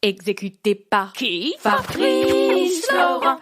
Exécuté par qui? Fabrice Florent.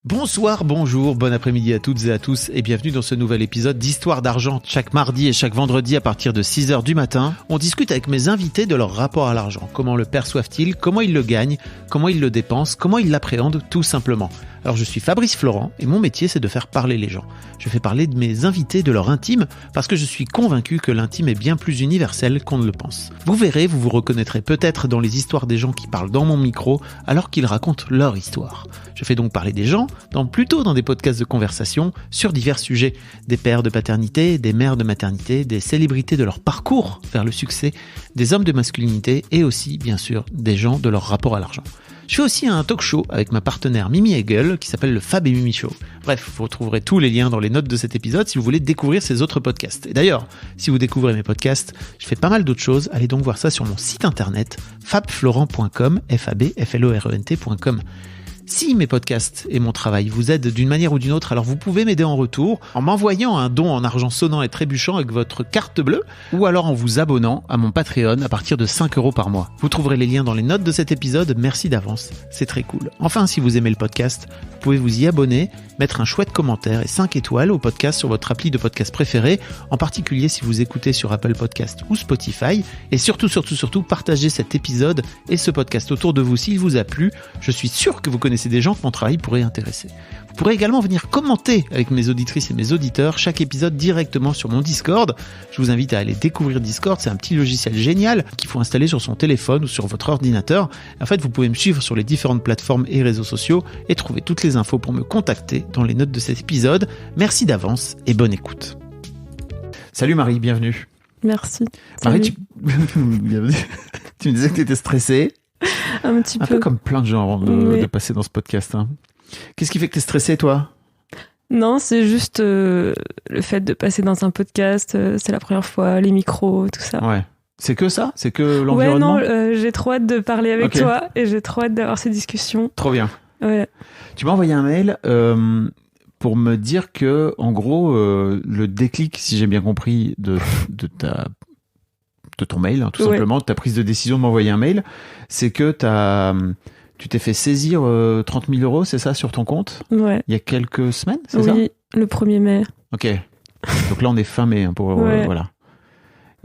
Bonsoir, bonjour, bon après-midi à toutes et à tous et bienvenue dans ce nouvel épisode d'Histoire d'argent. Chaque mardi et chaque vendredi à partir de 6h du matin, on discute avec mes invités de leur rapport à l'argent. Comment le perçoivent-ils? Comment ils le gagnent? Comment ils le dépensent? Comment ils l'appréhendent tout simplement? Alors je suis Fabrice Florent et mon métier c'est de faire parler les gens. Je fais parler de mes invités de leur intime parce que je suis convaincu que l'intime est bien plus universel qu'on ne le pense. Vous verrez, vous vous reconnaîtrez peut-être dans les histoires des gens qui parlent dans mon micro alors qu'ils racontent leur histoire. Je fais donc parler des gens, plutôt dans des podcasts de conversation sur divers sujets. Des pères de paternité, des mères de maternité, des célébrités de leur parcours vers le succès, des hommes de masculinité et aussi, bien sûr, des gens de leur rapport à l'argent. Je fais aussi un talk show avec ma partenaire Mimi Hegel qui s'appelle le Fab et Mimi Show. Bref, vous retrouverez tous les liens dans les notes de cet épisode si vous voulez découvrir ces autres podcasts. Et d'ailleurs, si vous découvrez mes podcasts, je fais pas mal d'autres choses. Allez donc voir ça sur mon site internet fabflorent.com, fabflorent.com. Si mes podcasts et mon travail vous aident d'une manière ou d'une autre, alors vous pouvez m'aider en retour en m'envoyant un don en argent sonnant et trébuchant avec votre carte bleue ou alors en vous abonnant à mon Patreon à partir de 5€ par mois. Vous trouverez les liens dans les notes de cet épisode, merci d'avance, c'est très cool. Enfin, si vous aimez le podcast, vous pouvez vous y abonner, mettre un chouette commentaire et 5 étoiles au podcast sur votre appli de podcast préféré, en particulier si vous écoutez sur Apple Podcast ou Spotify. Et surtout, partagez cet épisode et ce podcast autour de vous s'il vous a plu. Je suis sûr que vous connaissez des gens que mon travail pourrait intéresser. Vous pourrez également venir commenter avec mes auditrices et mes auditeurs chaque épisode directement sur mon Discord. Je vous invite à aller découvrir Discord, c'est un petit logiciel génial qu'il faut installer sur son téléphone ou sur votre ordinateur. En fait, vous pouvez me suivre sur les différentes plateformes et réseaux sociaux et trouver toutes les infos pour me contacter dans les notes de cet épisode. Merci d'avance et bonne écoute. Salut Marie, bienvenue. Merci. Marie, bienvenue. Tu me disais que tu étais stressée. Un petit peu. Un peu comme plein de gens de passer dans ce podcast. Hein. Qu'est-ce qui fait que tu es stressée, toi? Non, c'est juste le fait de passer dans un podcast. C'est la première fois, les micros, tout ça. Ouais. C'est que ça? C'est que l'environnement? Ouais, non, j'ai trop hâte de parler avec toi et j'ai trop hâte d'avoir ces discussions. Trop bien. Ouais. Tu m'as envoyé un mail pour me dire que, en gros, le déclic, si j'ai bien compris, de ton mail, hein, tout simplement, de ta prise de décision de m'envoyer un mail, c'est que tu t'es fait saisir 30 000 €, c'est ça, sur ton compte? Ouais. Il y a quelques semaines, c'est ça? Oui, le 1er mai. Ok. Donc là, on est fin mai, hein, voilà.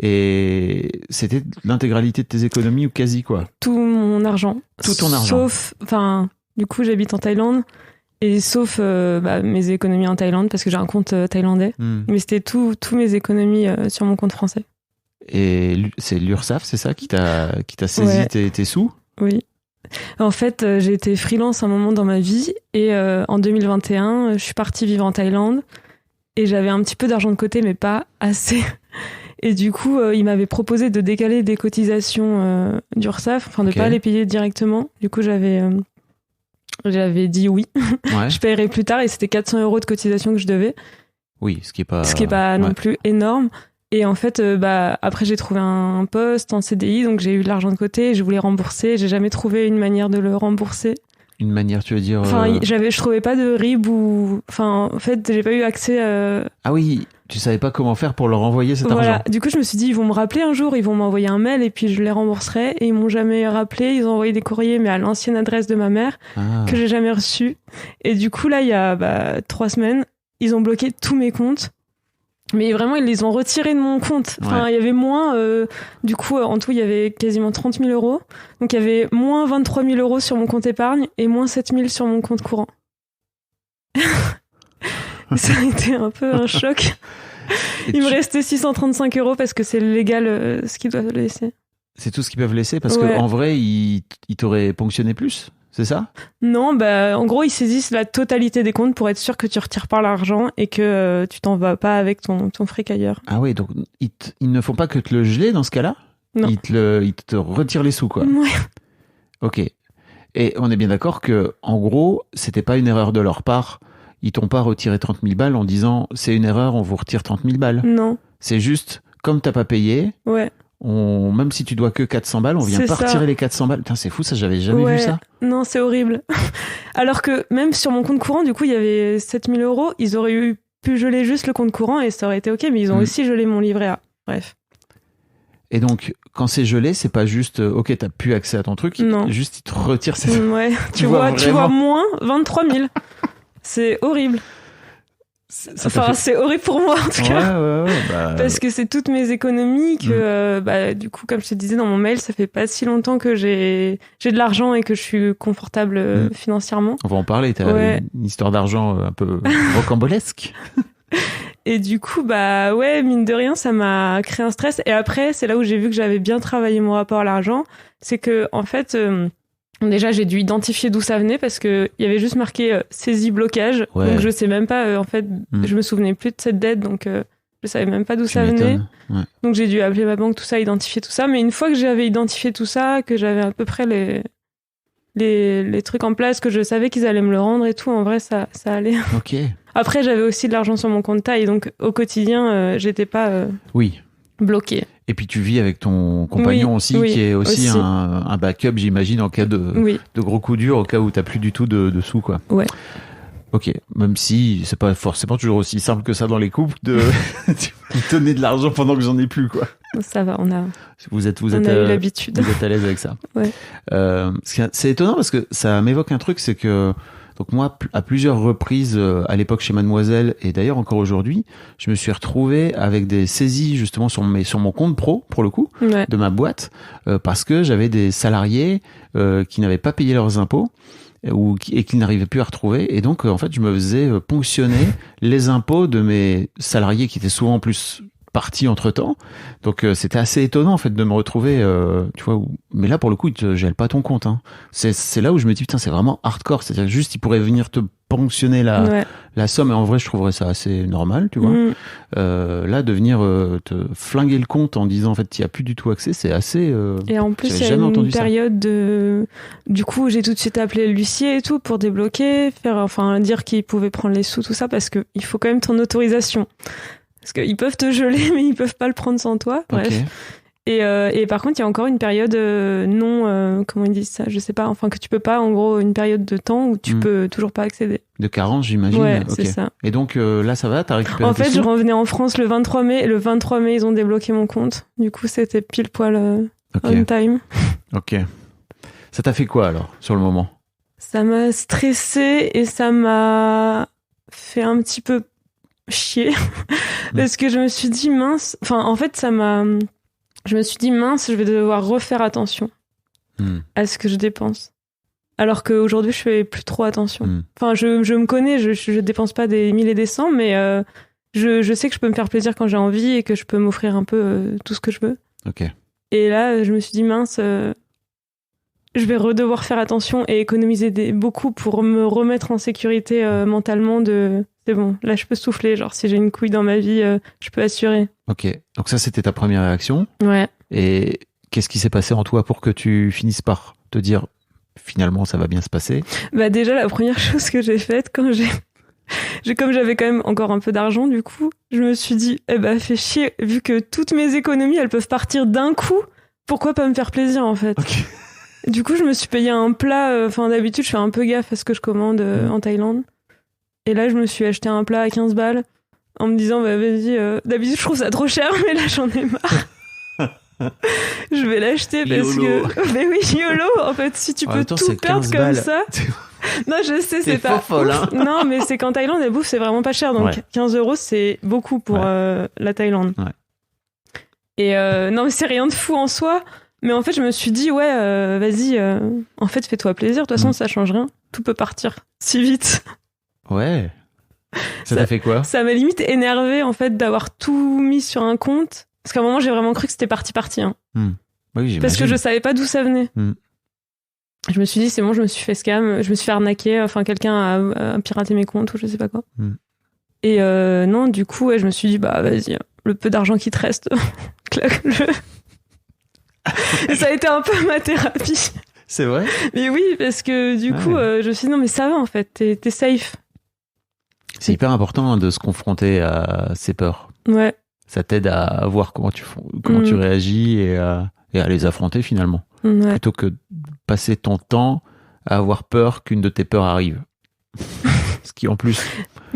Et c'était l'intégralité de tes économies ou quasi, quoi? Tout mon argent. Tout ton argent. Sauf, du coup, j'habite en Thaïlande. Et sauf mes économies en Thaïlande, parce que j'ai un compte thaïlandais. Mais c'était tous mes économies sur mon compte français. Et c'est l'URSSAF, c'est ça, qui t'a saisi tes sous? Oui. En fait, j'ai été freelance un moment dans ma vie. Et en 2021, je suis partie vivre en Thaïlande. Et j'avais un petit peu d'argent de côté, mais pas assez. Et du coup, il m'avait proposé de décaler des cotisations d'URSSAF, enfin de pas les payer directement. Du coup, j'avais dit oui. Ouais. Je paierai plus tard et c'était 400 € de cotisation que je devais. Oui, ce qui est pas non plus énorme. Et en fait, après j'ai trouvé un poste en CDI, donc j'ai eu de l'argent de côté. Je voulais rembourser. J'ai jamais trouvé une manière de le rembourser. Une manière, tu veux dire je trouvais pas de RIB ou. Enfin, en fait, j'ai pas eu accès. Ah oui, tu savais pas comment faire pour leur envoyer cet argent. Du coup, je me suis dit, ils vont me rappeler un jour, ils vont m'envoyer un mail et puis je les rembourserai. Et ils m'ont jamais rappelé. Ils ont envoyé des courriers, mais à l'ancienne adresse de ma mère, que j'ai jamais reçue. Et du coup, là, il y a 3 semaines, ils ont bloqué tous mes comptes. Mais vraiment, ils les ont retirés de mon compte. Enfin, il y avait moins... du coup, en tout, il y avait quasiment 30 000 €. Donc, il y avait moins 23 000 € sur mon compte épargne et moins 7 000 sur mon compte courant. Ça a été un peu un choc. Il me restait 635 € parce que c'est légal ce qu'ils doivent laisser. C'est tout ce qu'ils peuvent laisser parce qu'en vrai, ils t'auraient ponctionné plus, c'est ça? Non, en gros, ils saisissent la totalité des comptes pour être sûr que tu retires pas l'argent et que tu t'en vas pas avec ton fric ailleurs. Ah oui, donc ils ne font pas que te le geler dans ce cas-là? Non. Ils te retirent les sous, quoi. Ouais. Ok. Et on est bien d'accord que, en gros, c'était pas une erreur de leur part. Ils t'ont pas retiré 30 000 balles en disant c'est une erreur, on vous retire 30 000 balles. Non. C'est juste, comme t'as pas payé, même si tu dois que 400 balles, on vient pas retirer les 400 balles. Putain, c'est fou, ça, j'avais jamais vu ça. Non, c'est horrible. Alors que même sur mon compte courant, du coup, il y avait 7 000 €. Ils auraient pu geler juste le compte courant et ça aurait été ok, mais ils ont aussi gelé mon livret A. Bref. Et donc, quand c'est gelé, c'est pas juste, ok, t'as plus accès à ton truc, Non. juste il te retire ses... Ouais, tu vois moins 23 000. C'est horrible. Enfin, c'est horrible pour moi, en tout cas. Ouais, Parce que c'est toutes mes économies que, du coup, comme je te disais dans mon mail, ça fait pas si longtemps que j'ai de l'argent et que je suis confortable financièrement. On va en parler, t'as une histoire d'argent un peu rocambolesque. Et du coup, mine de rien, ça m'a créé un stress. Et après, c'est là où j'ai vu que j'avais bien travaillé mon rapport à l'argent. C'est que, en fait, déjà, j'ai dû identifier d'où ça venait parce que il y avait juste marqué saisie blocage. Ouais. Donc, je sais même pas, en fait, je me souvenais plus de cette dette. Donc, je savais même pas d'où ça venait. Ouais. Donc, j'ai dû appeler ma banque, tout ça, identifier tout ça. Mais une fois que j'avais identifié tout ça, que j'avais à peu près les trucs en place, que je savais qu'ils allaient me le rendre et tout, en vrai, ça allait. Ok. Après, j'avais aussi de l'argent sur mon compte taille, donc au quotidien, j'étais pas bloquée. Et puis tu vis avec ton compagnon aussi, qui est aussi. Un backup, j'imagine, en cas de gros coup dur, au cas où t'as plus du tout de sous, quoi. Ouais. Ok, même si c'est pas forcément toujours aussi simple que ça dans les couples de donner de l'argent pendant que j'en ai plus, quoi. Ça va, on a eu l'habitude. Vous êtes à l'aise avec ça. Ouais. C'est étonnant parce que ça m'évoque un truc, c'est que donc moi, à plusieurs reprises, à l'époque chez Mademoiselle, et d'ailleurs encore aujourd'hui, je me suis retrouvé avec des saisies justement sur mon compte pro, pour le coup, de ma boîte, parce que j'avais des salariés qui n'avaient pas payé leurs impôts et qui n'arrivaient plus à retrouver. Et donc, en fait, je me faisais ponctionner les impôts de mes salariés qui étaient souvent plus partis entre-temps. Donc, c'était assez étonnant, en fait, de me retrouver, tu vois, mais là, pour le coup, ils te gèlent pas ton compte, hein. C'est là où je me dis, putain, c'est vraiment hardcore. C'est-à-dire juste, ils pourraient venir te ponctionner la somme, et en vrai, je trouverais ça assez normal, tu vois. Là, de venir te flinguer le compte en disant, en fait, tu n'y as plus du tout accès, c'est assez... et en plus, il y a une période de... Du coup, j'ai tout de suite appelé l'huissier et tout pour débloquer, dire qu'il pouvait prendre les sous, tout ça, parce qu'il faut quand même ton autorisation. Parce qu'ils peuvent te geler, mais ils peuvent pas le prendre sans toi. Bref. Okay. Et par contre, il y a encore une période comment ils disent ça, je sais pas, enfin que tu peux pas, en gros, une période de temps où tu peux toujours pas accéder. De carence, j'imagine. Ouais, c'est ça. Et donc là, ça va, t'as récupéré En fait, je revenais en France le 23 mai, et le 23 mai, ils ont débloqué mon compte. Du coup, c'était pile poil on time. Ok. Ça t'a fait quoi alors, sur le moment? Ça m'a stressé et ça m'a fait un petit peu chier parce que je me suis dit mince, en fait je me suis dit mince, je vais devoir refaire attention à ce que je dépense, alors qu'aujourd'hui je fais plus trop attention. Je me connais, je dépense pas des 1000 et des 100, mais je sais que je peux me faire plaisir quand j'ai envie et que je peux m'offrir un peu tout ce que je veux. Et là je me suis dit mince, je vais redevoir faire attention et économiser beaucoup pour me remettre en sécurité mentalement c'est bon, là je peux souffler, genre si j'ai une couille dans ma vie, je peux assurer. Ok, donc ça c'était ta première réaction. Ouais. Et qu'est-ce qui s'est passé en toi pour que tu finisses par te dire finalement ça va bien se passer? Déjà la première chose que j'ai faite quand comme j'avais quand même encore un peu d'argent du coup, je me suis dit fais chier, vu que toutes mes économies elles peuvent partir d'un coup, pourquoi pas me faire plaisir en fait. Okay. Du coup je me suis payé un plat, d'habitude je fais un peu gaffe à ce que je commande en Thaïlande. Et là, je me suis acheté un plat à 15 balles en me disant, vas-y, d'habitude, je trouve ça trop cher, mais là, j'en ai marre. Je vais l'acheter parce que... Mais oui, YOLO, en fait, si tu peux tout perdre comme ça... Non, je sais, c'est pas... folle, hein. Non, mais c'est qu'en Thaïlande, la bouffe, c'est vraiment pas cher. Donc, 15 €, c'est beaucoup pour la Thaïlande. Ouais. Et non, mais c'est rien de fou en soi. Mais en fait, je me suis dit, vas-y, en fait, fais-toi plaisir. De toute façon, ça change rien. Tout peut partir si vite. Ouais. Ça t'a fait quoi? Ça m'a limite énervé en fait d'avoir tout mis sur un compte. Parce qu'à un moment, j'ai vraiment cru que c'était parti. Hein. Oui, parce que je savais pas d'où ça venait. Je me suis dit, c'est bon, je me suis fait scam, je me suis fait arnaquer, quelqu'un a piraté mes comptes ou je sais pas quoi. Et non, du coup, je me suis dit, vas-y, le peu d'argent qui te reste, claque-le. Et ça a été un peu ma thérapie. C'est vrai? Mais oui, parce que du coup, je me suis dit, non, mais ça va en fait, t'es safe. C'est hyper important de se confronter à ses peurs. Ouais. Ça t'aide à voir comment tu réagis et à les affronter finalement. Plutôt que de passer ton temps à avoir peur qu'une de tes peurs arrive. Ce qui en plus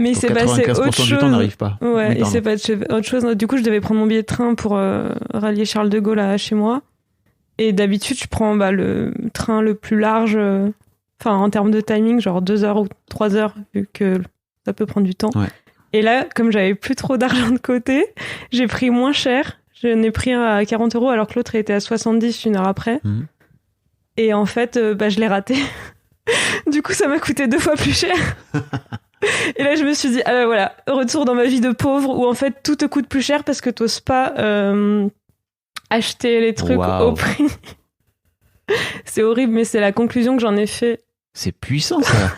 Mais il Donc s'est passé 95% autre chose. du temps n'arrive pas. Ouais, Oui, il pardon. s'est passé autre chose. Du coup, je devais prendre mon billet de train pour rallier Charles de Gaulle à chez moi. Et d'habitude, je prends le train le plus large, en termes de timing, genre 2 heures ou 3 heures, vu que ça peut prendre du temps. Ouais. Et là, comme j'avais plus trop d'argent de côté, j'ai pris moins cher. Je n'ai pris un à 40 € alors que l'autre était à 70 une heure après. Mhm. Et en fait, je l'ai raté. Du coup, ça m'a coûté 2 fois plus cher. Et là, je me suis dit, ah ben voilà, retour dans ma vie de pauvre où en fait tout te coûte plus cher parce que t'oses pas acheter les trucs Waouh. au prix. C'est horrible, mais c'est la conclusion que j'en ai fait. C'est puissant, ça.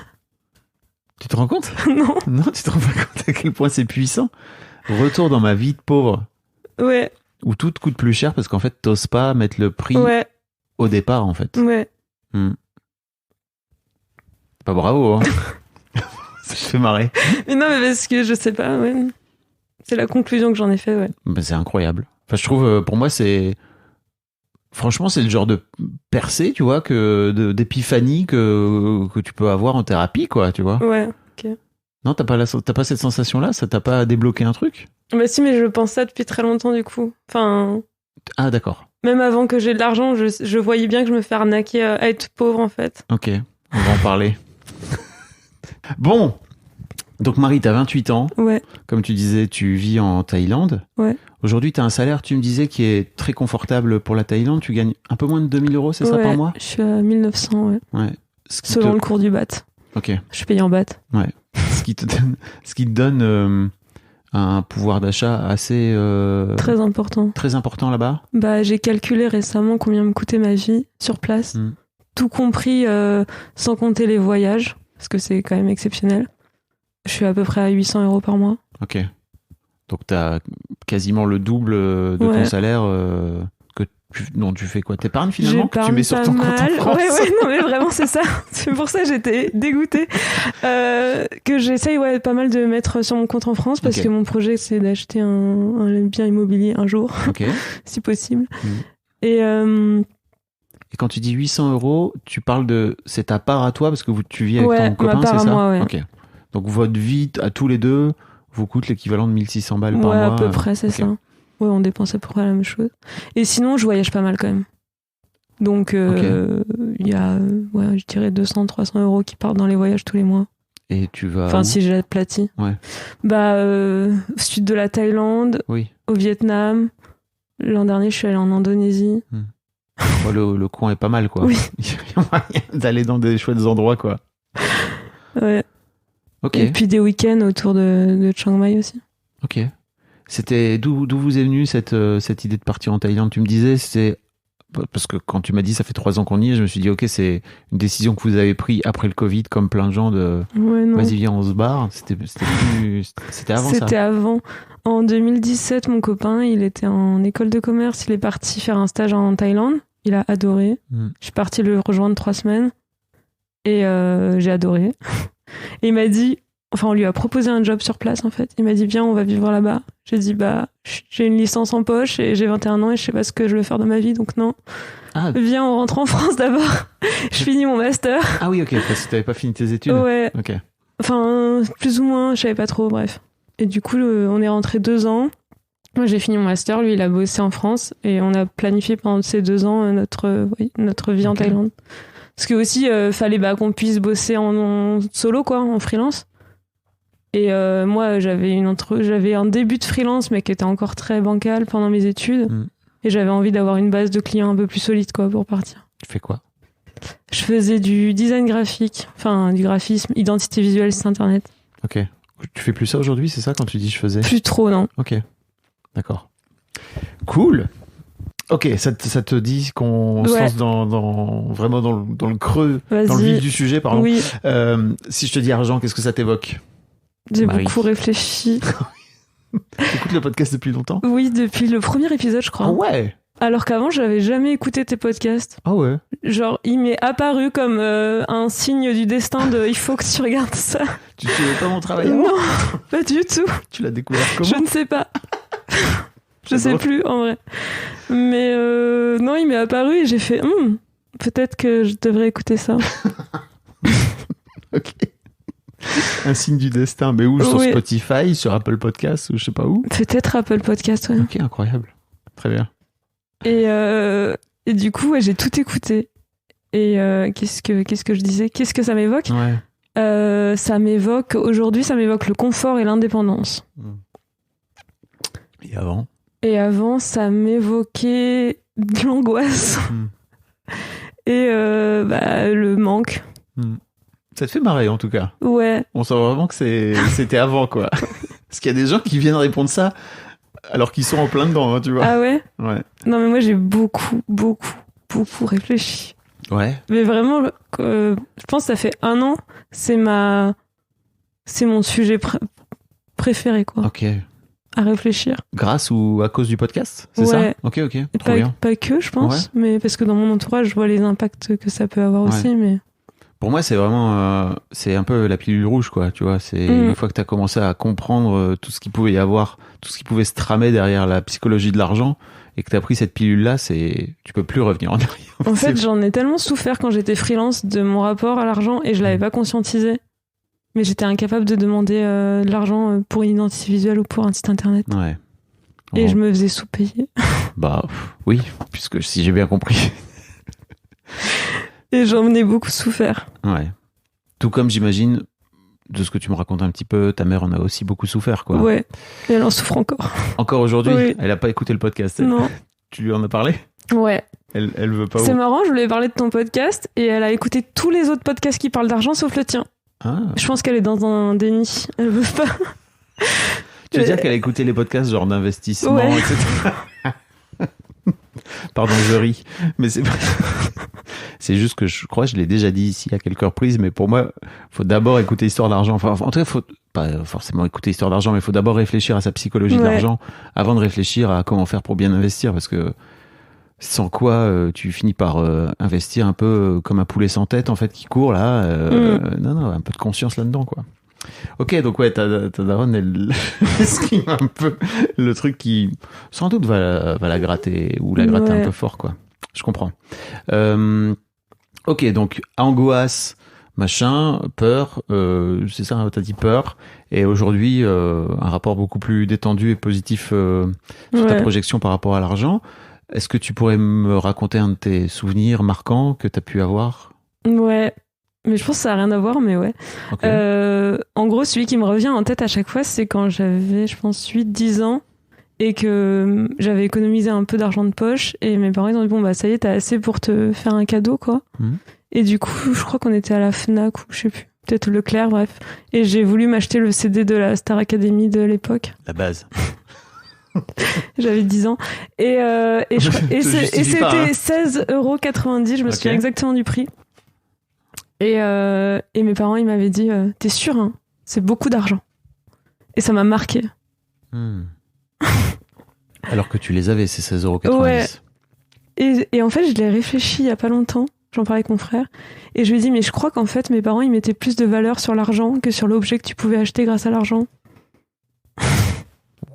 Tu te rends compte? Non, Non, tu te rends pas compte à quel point c'est puissant. Retour dans ma vie de pauvre, ouais, où tout te coûte plus cher parce qu'en fait, t'oses pas mettre le prix ouais, au départ, en fait. ouais. Pas bravo, hein. Ça fait marrer. Mais non, mais parce que je sais pas, ouais. C'est la conclusion que j'en ai fait, ouais. Ben, c'est incroyable. Enfin, je trouve, pour moi, franchement, c'est le genre de percée, tu vois, d'épiphanie que tu peux avoir en thérapie, quoi, tu vois. Ouais. Non, t'as pas cette sensation-là? Ça t'a pas débloqué un truc? Bah si, mais je pense ça depuis très longtemps, du coup. Enfin, Ah, d'accord. même avant que j'ai de l'argent, je voyais bien que je me fais arnaquer à être pauvre, en fait. Ok, on va en parler. Bon, donc Marie, t'as 28 ans. Ouais, Comme tu disais, tu vis en Thaïlande. ouais. Aujourd'hui, t'as un salaire, tu me disais, qui est très confortable pour la Thaïlande. Tu gagnes un peu moins de 2000 €, c'est ça, Ouais, par mois? je suis à 1900, ouais. Ouais. Ce qui Selon le cours du BAT. Ok. Je suis payée en BAT. Ce qui te donne un pouvoir d'achat assez Très important. très important là-bas. Bah, j'ai calculé récemment combien me coûtait ma vie sur place. Tout compris, sans compter les voyages, parce que c'est quand même exceptionnel. Je suis à peu près à 800 € par mois. Ok. Donc t'as quasiment le double de ton Ouais. salaire dont tu fais quoi? T'épargnes finalement que tu J'épargne mets sur pas ton compte en mal. France? Ouais, non, mais vraiment, c'est ça. C'est pour ça que j'étais dégoûtée. Que j'essaye, pas mal de mettre sur mon compte en France, parce Ok. que mon projet, c'est d'acheter un bien immobilier un jour, Ok. si possible. Mhm. Et Et quand tu dis 800 €, tu parles de... C'est ta part à toi parce que tu vis avec Ouais, ton copain, ma part c'est à ça? moi, ouais. Ok. Donc votre vie à tous les deux vous coûte l'équivalent de 1600 balles par ouais, mois. à peu près, c'est Ok. ça. Ouais, on dépense à peu près la même chose. Et sinon, je voyage pas mal quand même. Donc, il y a, je dirais 200-300 € qui partent dans les voyages tous les mois. Et tu vas Enfin, où? si j'aplatis. Ouais. Bah, sud de la Thaïlande, Oui. au Vietnam. L'an dernier, je suis allée en Indonésie. Ouais, le coin est pas mal, quoi. Oui. Il y a moyen d'aller dans des chouettes endroits, quoi. Ouais. Ok. Et puis des week-ends autour de Chiang Mai aussi. Ok. C'était d'où vous est venue cette idée de partir en Thaïlande? Tu me disais, c'est parce que quand tu m'as dit ça fait 3 ans qu'on y est, je me suis dit ok, c'est une décision que vous avez prise après le Covid, comme plein de gens de Ouais, non. vas-y viens on se barre. C'était avant ça. C'était avant. En 2017, mon copain, il était en école de commerce. Il est parti faire un stage en Thaïlande. Il a adoré. Je suis partie le rejoindre 3 semaines. Et j'ai adoré. Et il m'a dit... Enfin, on lui a proposé un job sur place, en fait. Il m'a dit, viens, on va vivre là-bas. J'ai dit, j'ai une licence en poche et j'ai 21 ans et je sais pas ce que je veux faire de ma vie, donc non. Ah. Viens, on rentre en France d'abord. Je finis mon master. Ah oui, ok, parce que t'avais pas fini tes études. Ouais. Ok. Enfin, plus ou moins, je savais pas trop, bref. Et du coup, on est rentré 2 ans. Moi, j'ai fini mon master, lui, il a bossé en France et on a planifié pendant ces 2 ans notre vie en Thaïlande. Parce que aussi, fallait qu'on puisse bosser en solo, quoi, en freelance. Et moi, j'avais un début de freelance, mais qui était encore très bancal pendant mes études. Et j'avais envie d'avoir une base de clients un peu plus solide, quoi, pour partir. Tu fais quoi? Je faisais du design graphique, enfin du graphisme, identité visuelle, site internet. Ok. Tu fais plus ça aujourd'hui, c'est ça quand tu dis je faisais? Plus trop, non. Ok. D'accord. Cool. Ok, ça te dit qu'on se lance vraiment dans le creux, Vas-y. dans le vif du sujet, pardon. Oui, Si je te dis argent, qu'est-ce que ça t'évoque? j'ai Marie. beaucoup réfléchi. T'écoutes le podcast depuis longtemps? Oui, depuis le premier épisode, je crois. Ah ouais. Alors qu'avant, j'avais jamais écouté tes podcasts. Ah ouais. Genre, il m'est apparu comme un signe du destin de il faut que tu regardes ça. Tu suivais pas mon travail avant? Non, pas du tout. Tu l'as découvert comment? Je ne sais pas. Je sais plus, en vrai. Mais non, il m'est apparu et j'ai fait peut-être que je devrais écouter ça. Ok. Un signe du destin. Mais où? Sur Oui. Spotify, sur Apple Podcasts ou je sais pas où? Peut-être Apple Podcast, ouais. Ok, incroyable. Très bien. Et du coup, ouais, j'ai tout écouté. Et qu'est-ce que je disais? Qu'est-ce que ça m'évoque? Ouais. Aujourd'hui, ça m'évoque le confort et l'indépendance. Et avant? Et avant, ça m'évoquait de l'angoisse et le manque. Ça te fait marrer en tout cas. Ouais. On sent vraiment que c'était avant quoi. Parce qu'il y a des gens qui viennent répondre ça alors qu'ils sont en plein dedans, hein, tu vois. Ah ouais? Ouais. Non, mais moi, j'ai beaucoup réfléchi. Ouais. Mais vraiment, je pense que ça fait 1 an, c'est mon sujet préféré, quoi. Ok. À réfléchir. Grâce ou à cause du podcast? C'est ça? Ouais. Ok. Trop bien. Pas que, je pense, mais parce que dans mon entourage, je vois les impacts que ça peut avoir aussi, mais... Pour moi, c'est vraiment, c'est un peu la pilule rouge, quoi. Tu vois, c'est une fois que t'as commencé à comprendre tout ce qu'il pouvait y avoir, tout ce qui pouvait se tramer derrière la psychologie de l'argent, et que t'as pris cette pilule-là, tu peux plus revenir en arrière. En fait, j'en ai tellement souffert quand j'étais freelance de mon rapport à l'argent et je l'avais pas conscientisé. Mais j'étais incapable de demander de l'argent pour une identité visuelle ou pour un site internet. Ouais. Et je me faisais sous-payer. Bah oui, puisque si j'ai bien compris. Et j'en ai beaucoup souffert. Ouais. Tout comme j'imagine, de ce que tu me racontes un petit peu, ta mère en a aussi beaucoup souffert, quoi. Ouais. Et elle en souffre encore. Encore aujourd'hui? Oui. Elle a pas écouté le podcast. Non. Tu lui en as parlé? Ouais. Elle veut pas. C'est marrant, je lui ai parlé de ton podcast et elle a écouté tous les autres podcasts qui parlent d'argent sauf le tien. Ah. Je pense qu'elle est dans un déni. Elle veut pas. Tu veux dire qu'elle a écouté les podcasts genre d'investissement, Ouais. etc. Pardon, je ris. Mais c'est juste que je crois que je l'ai déjà dit ici à quelques reprises, mais pour moi, faut d'abord écouter Histoire d'argent. Enfin, en tout cas, faut pas forcément écouter Histoire d'argent, mais faut d'abord réfléchir à sa psychologie de l'argent avant de réfléchir à comment faire pour bien investir, parce que sans quoi tu finis par investir un peu comme un poulet sans tête en fait qui court là. Non, un peu de conscience là-dedans, quoi. Ok, donc ouais, ta daronne, elle esquive un peu le truc qui, sans doute, va la gratter, ou la gratter un peu fort, quoi. Je comprends. Ok, donc, angoisse, machin, peur, c'est ça, t'as dit peur, et aujourd'hui, un rapport beaucoup plus détendu et positif sur ta projection par rapport à l'argent. Est-ce que tu pourrais me raconter un de tes souvenirs marquants que t'as pu avoir? Ouais. Mais je pense que ça n'a rien à voir, mais ouais. Okay. En gros, celui qui me revient en tête à chaque fois, c'est quand j'avais, je pense, 8-10 ans et que j'avais économisé un peu d'argent de poche et mes parents ils ont dit, bon, bah ça y est, t'as assez pour te faire un cadeau, quoi. Et du coup, je crois qu'on était à la Fnac ou je sais plus, peut-être Leclerc, bref. Et j'ai voulu m'acheter le CD de la Star Academy de l'époque. La base. J'avais 10 ans. Et c'était 16,90 €, je me souviens exactement du prix. Et mes parents, ils m'avaient dit, t'es sûr, hein, c'est beaucoup d'argent. Et ça m'a marqué. Alors que tu les avais, ces 16,90 €. Ouais. Et en fait, je l'ai réfléchi il y a pas longtemps. J'en parlais avec mon frère. Et je lui ai dit, mais je crois qu'en fait, mes parents, ils mettaient plus de valeur sur l'argent que sur l'objet que tu pouvais acheter grâce à l'argent.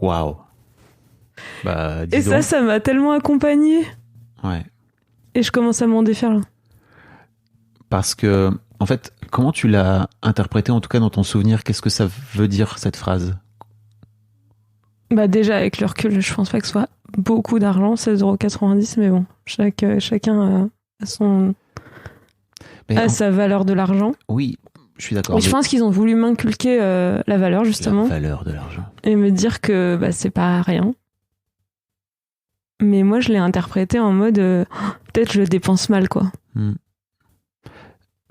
Waouh. Bah, dis et donc. ça m'a tellement accompagnée. Ouais. Et je commence à m'en défaire là. Parce que, en fait, comment tu l'as interprété, en tout cas dans ton souvenir, qu'est-ce que ça veut dire, cette phrase? Bah déjà, avec le recul, je pense pas que ce soit beaucoup d'argent, 16,90 €, mais bon, chacun a sa valeur de l'argent. Oui, je suis d'accord. Et je pense qu'ils ont voulu m'inculquer la valeur, justement. La valeur de l'argent. Et me dire que bah, c'est pas rien. Mais moi, je l'ai interprété en mode, peut-être je le dépense mal, quoi.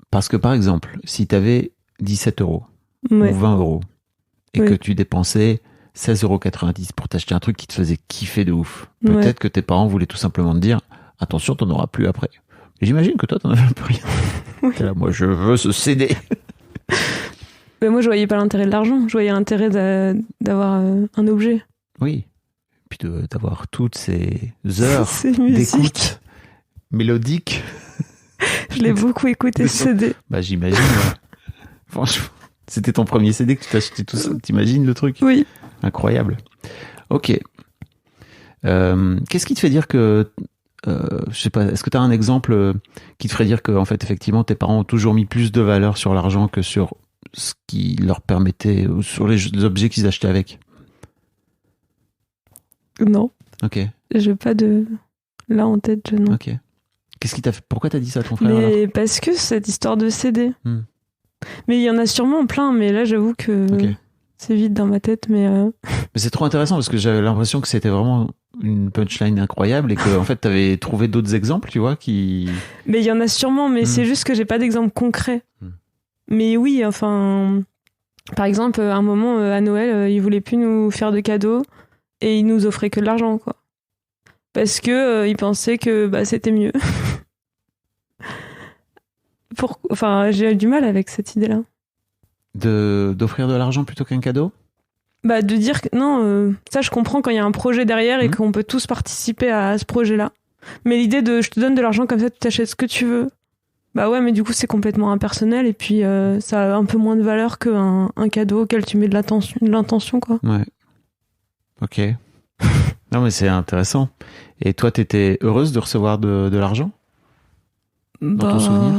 Parce que, par exemple, si tu avais 17 € ou 20 € et que tu dépensais 16,90 € pour t'acheter un truc qui te faisait kiffer de ouf, peut-être que tes parents voulaient tout simplement te dire « Attention, t'en auras plus après ». Et j'imagine que toi, t'en avais un peu rien. T'es là, moi, je veux ce CD. Mais moi, je voyais pas l'intérêt de l'argent. Je voyais l'intérêt d'avoir un objet. Oui. Puis d'avoir toutes ces heures d'écoute mélodique. Je l'ai beaucoup écouté, ce CD. Bah, j'imagine. Franchement, c'était ton premier CD que tu t'achetais tout ça. T'imagines le truc? Oui. Incroyable. Ok. Qu'est-ce qui te fait dire que... je sais pas, est-ce que tu as un exemple qui te ferait dire que, en fait, effectivement, tes parents ont toujours mis plus de valeur sur l'argent que sur ce qui leur permettait, sur les objets qu'ils achetaient avec? Non. Ok. J'ai pas de... Là, en tête, non. Ok. Qu'est-ce qui t'a fait... Pourquoi t'as dit ça à ton frère, alors? Mais parce que cette histoire de CD. Mais il y en a sûrement plein, mais là, j'avoue que c'est vide dans ma tête, mais... Mais c'est trop intéressant, parce que j'avais l'impression que c'était vraiment une punchline incroyable, et que, en fait, t'avais trouvé d'autres exemples, tu vois, qui... Mais il y en a sûrement, mais c'est juste que j'ai pas d'exemple concret. Mais oui, enfin... Par exemple, à un moment, à Noël, ils voulaient plus nous faire de cadeaux, et ils nous offraient que de l'argent, quoi. Parce que ils pensaient que c'était mieux. Enfin, j'ai eu du mal avec cette idée-là. D'offrir de l'argent plutôt qu'un cadeau? De dire que non, ça je comprends quand il y a un projet derrière et qu'on peut tous participer à ce projet-là. Mais l'idée de je te donne de l'argent comme ça, tu t'achètes ce que tu veux. Bah ouais, mais du coup c'est complètement impersonnel et puis ça a un peu moins de valeur qu'un cadeau auquel tu mets de l'intention, quoi. Ouais. Ok. Non mais c'est intéressant. Et toi, t'étais heureuse de recevoir de l'argent? Dans ton souvenir?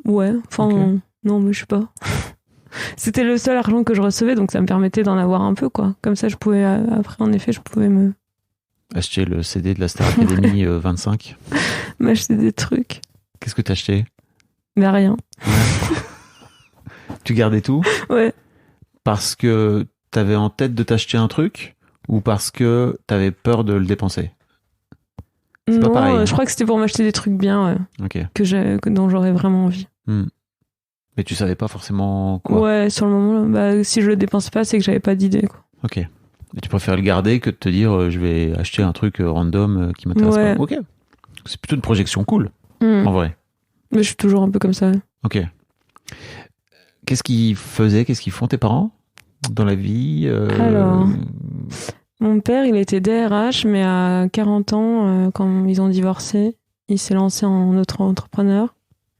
Ouais, enfin, non, mais je sais pas. C'était le seul argent que je recevais, donc ça me permettait d'en avoir un peu, quoi. Comme ça, je pouvais, après, en effet, je pouvais me... Acheter le CD de la Star Academy 25. M'acheter des trucs. Qu'est-ce que t'as acheté? Mais rien. Ouais. Tu gardais tout? Ouais. Parce que t'avais en tête de t'acheter un truc ou parce que t'avais peur de le dépenser? C'est non, pas pareil, je crois que c'était pour m'acheter des trucs bien, okay. Dont j'aurais vraiment envie. Mais tu savais pas forcément quoi? Ouais, sur le moment, si je le dépense pas, c'est que j'avais pas d'idée, quoi. Ok. Et tu préfères le garder que de te dire je vais acheter un truc random qui m'intéresse pas? Ok. C'est plutôt une projection cool, en vrai. Mais je suis toujours un peu comme ça. Ok. Qu'est-ce qu'ils font tes parents dans la vie? Alors, mon père, il était DRH, mais à 40 ans, quand ils ont divorcé, il s'est lancé en auto-entrepreneur.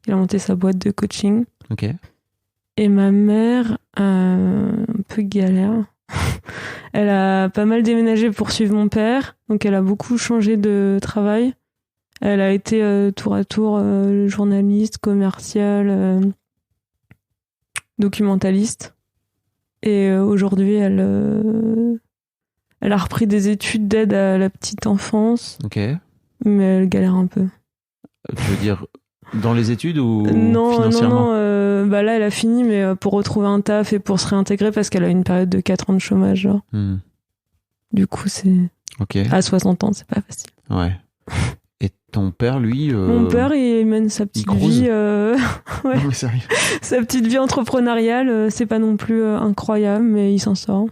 Il a monté sa boîte de coaching. Ok. Et ma mère, un peu galère. Elle a pas mal déménagé pour suivre mon père, donc elle a beaucoup changé de travail. Elle a été tour à tour journaliste, commerciale, documentaliste. Et aujourd'hui, elle a repris des études d'aide à la petite enfance. Ok. Mais elle galère un peu. Tu veux dire dans les études ou non, financièrement? Là, elle a fini, mais pour retrouver un taf et pour se réintégrer parce qu'elle a une période de 4 ans de chômage. Genre. Du coup, c'est... Ok. À 60 ans, c'est pas facile. Ouais. Et ton père, lui... Mon père, il mène sa petite vie... ouais. Non, mais sérieux. Sa petite vie entrepreneuriale, c'est pas non plus incroyable, mais il s'en sort.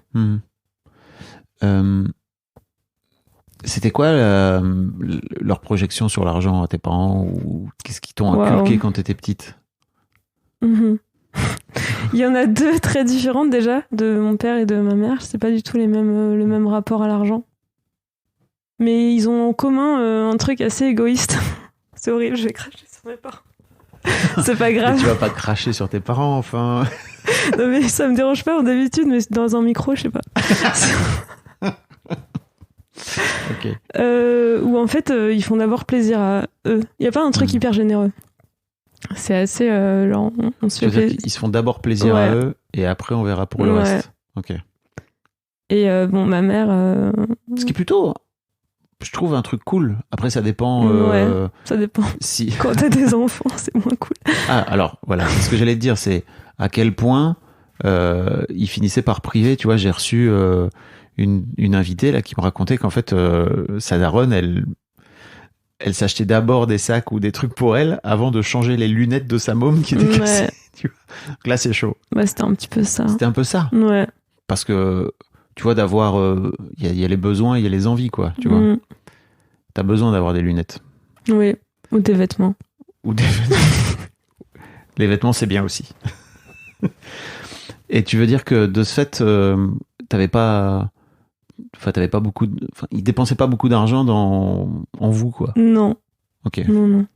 C'était quoi leur projection sur l'argent à tes parents, ou qu'est-ce qu'ils t'ont inculqué quand t'étais petite? Il y en a deux très différentes déjà, de mon père et de ma mère. C'est pas du tout le même rapport à l'argent. Mais ils ont en commun un truc assez égoïste. C'est horrible, je vais cracher sur mes parents. C'est pas grave. Mais tu vas pas cracher sur tes parents, enfin. Non mais ça me dérange pas d'habitude, mais dans un micro, je sais pas. Ok. Où en fait, ils font d'abord plaisir à eux. Il y a pas un truc hyper généreux. C'est assez genre on se fait plaisir. Ils se font d'abord plaisir à eux et après on verra pour le reste. Ok. Et ma mère. Ce qui est plutôt, je trouve, un truc cool. Après ça dépend. Ça dépend. Si. Quand t'as des enfants, c'est moins cool. Ah alors voilà, ce que j'allais te dire, c'est à quel point ils finissaient par priver. Tu vois, j'ai reçu une invitée là qui me racontait qu'en fait sa daronne, elle s'achetait d'abord des sacs ou des trucs pour elle avant de changer les lunettes de sa môme qui étaient cassées. Tu vois. Donc là, c'est chaud. C'était un petit peu ça. C'était un peu ça. Ouais. Parce que, tu vois, d'avoir... Il y a les besoins, il y a les envies, quoi. Tu vois. T'as besoin d'avoir des lunettes. Oui. Ou des vêtements. Les vêtements, c'est bien aussi. Et tu veux dire que, de ce fait, t'avais pas beaucoup... ils dépensaient pas beaucoup d'argent en vous, quoi. Non. Ok. Non.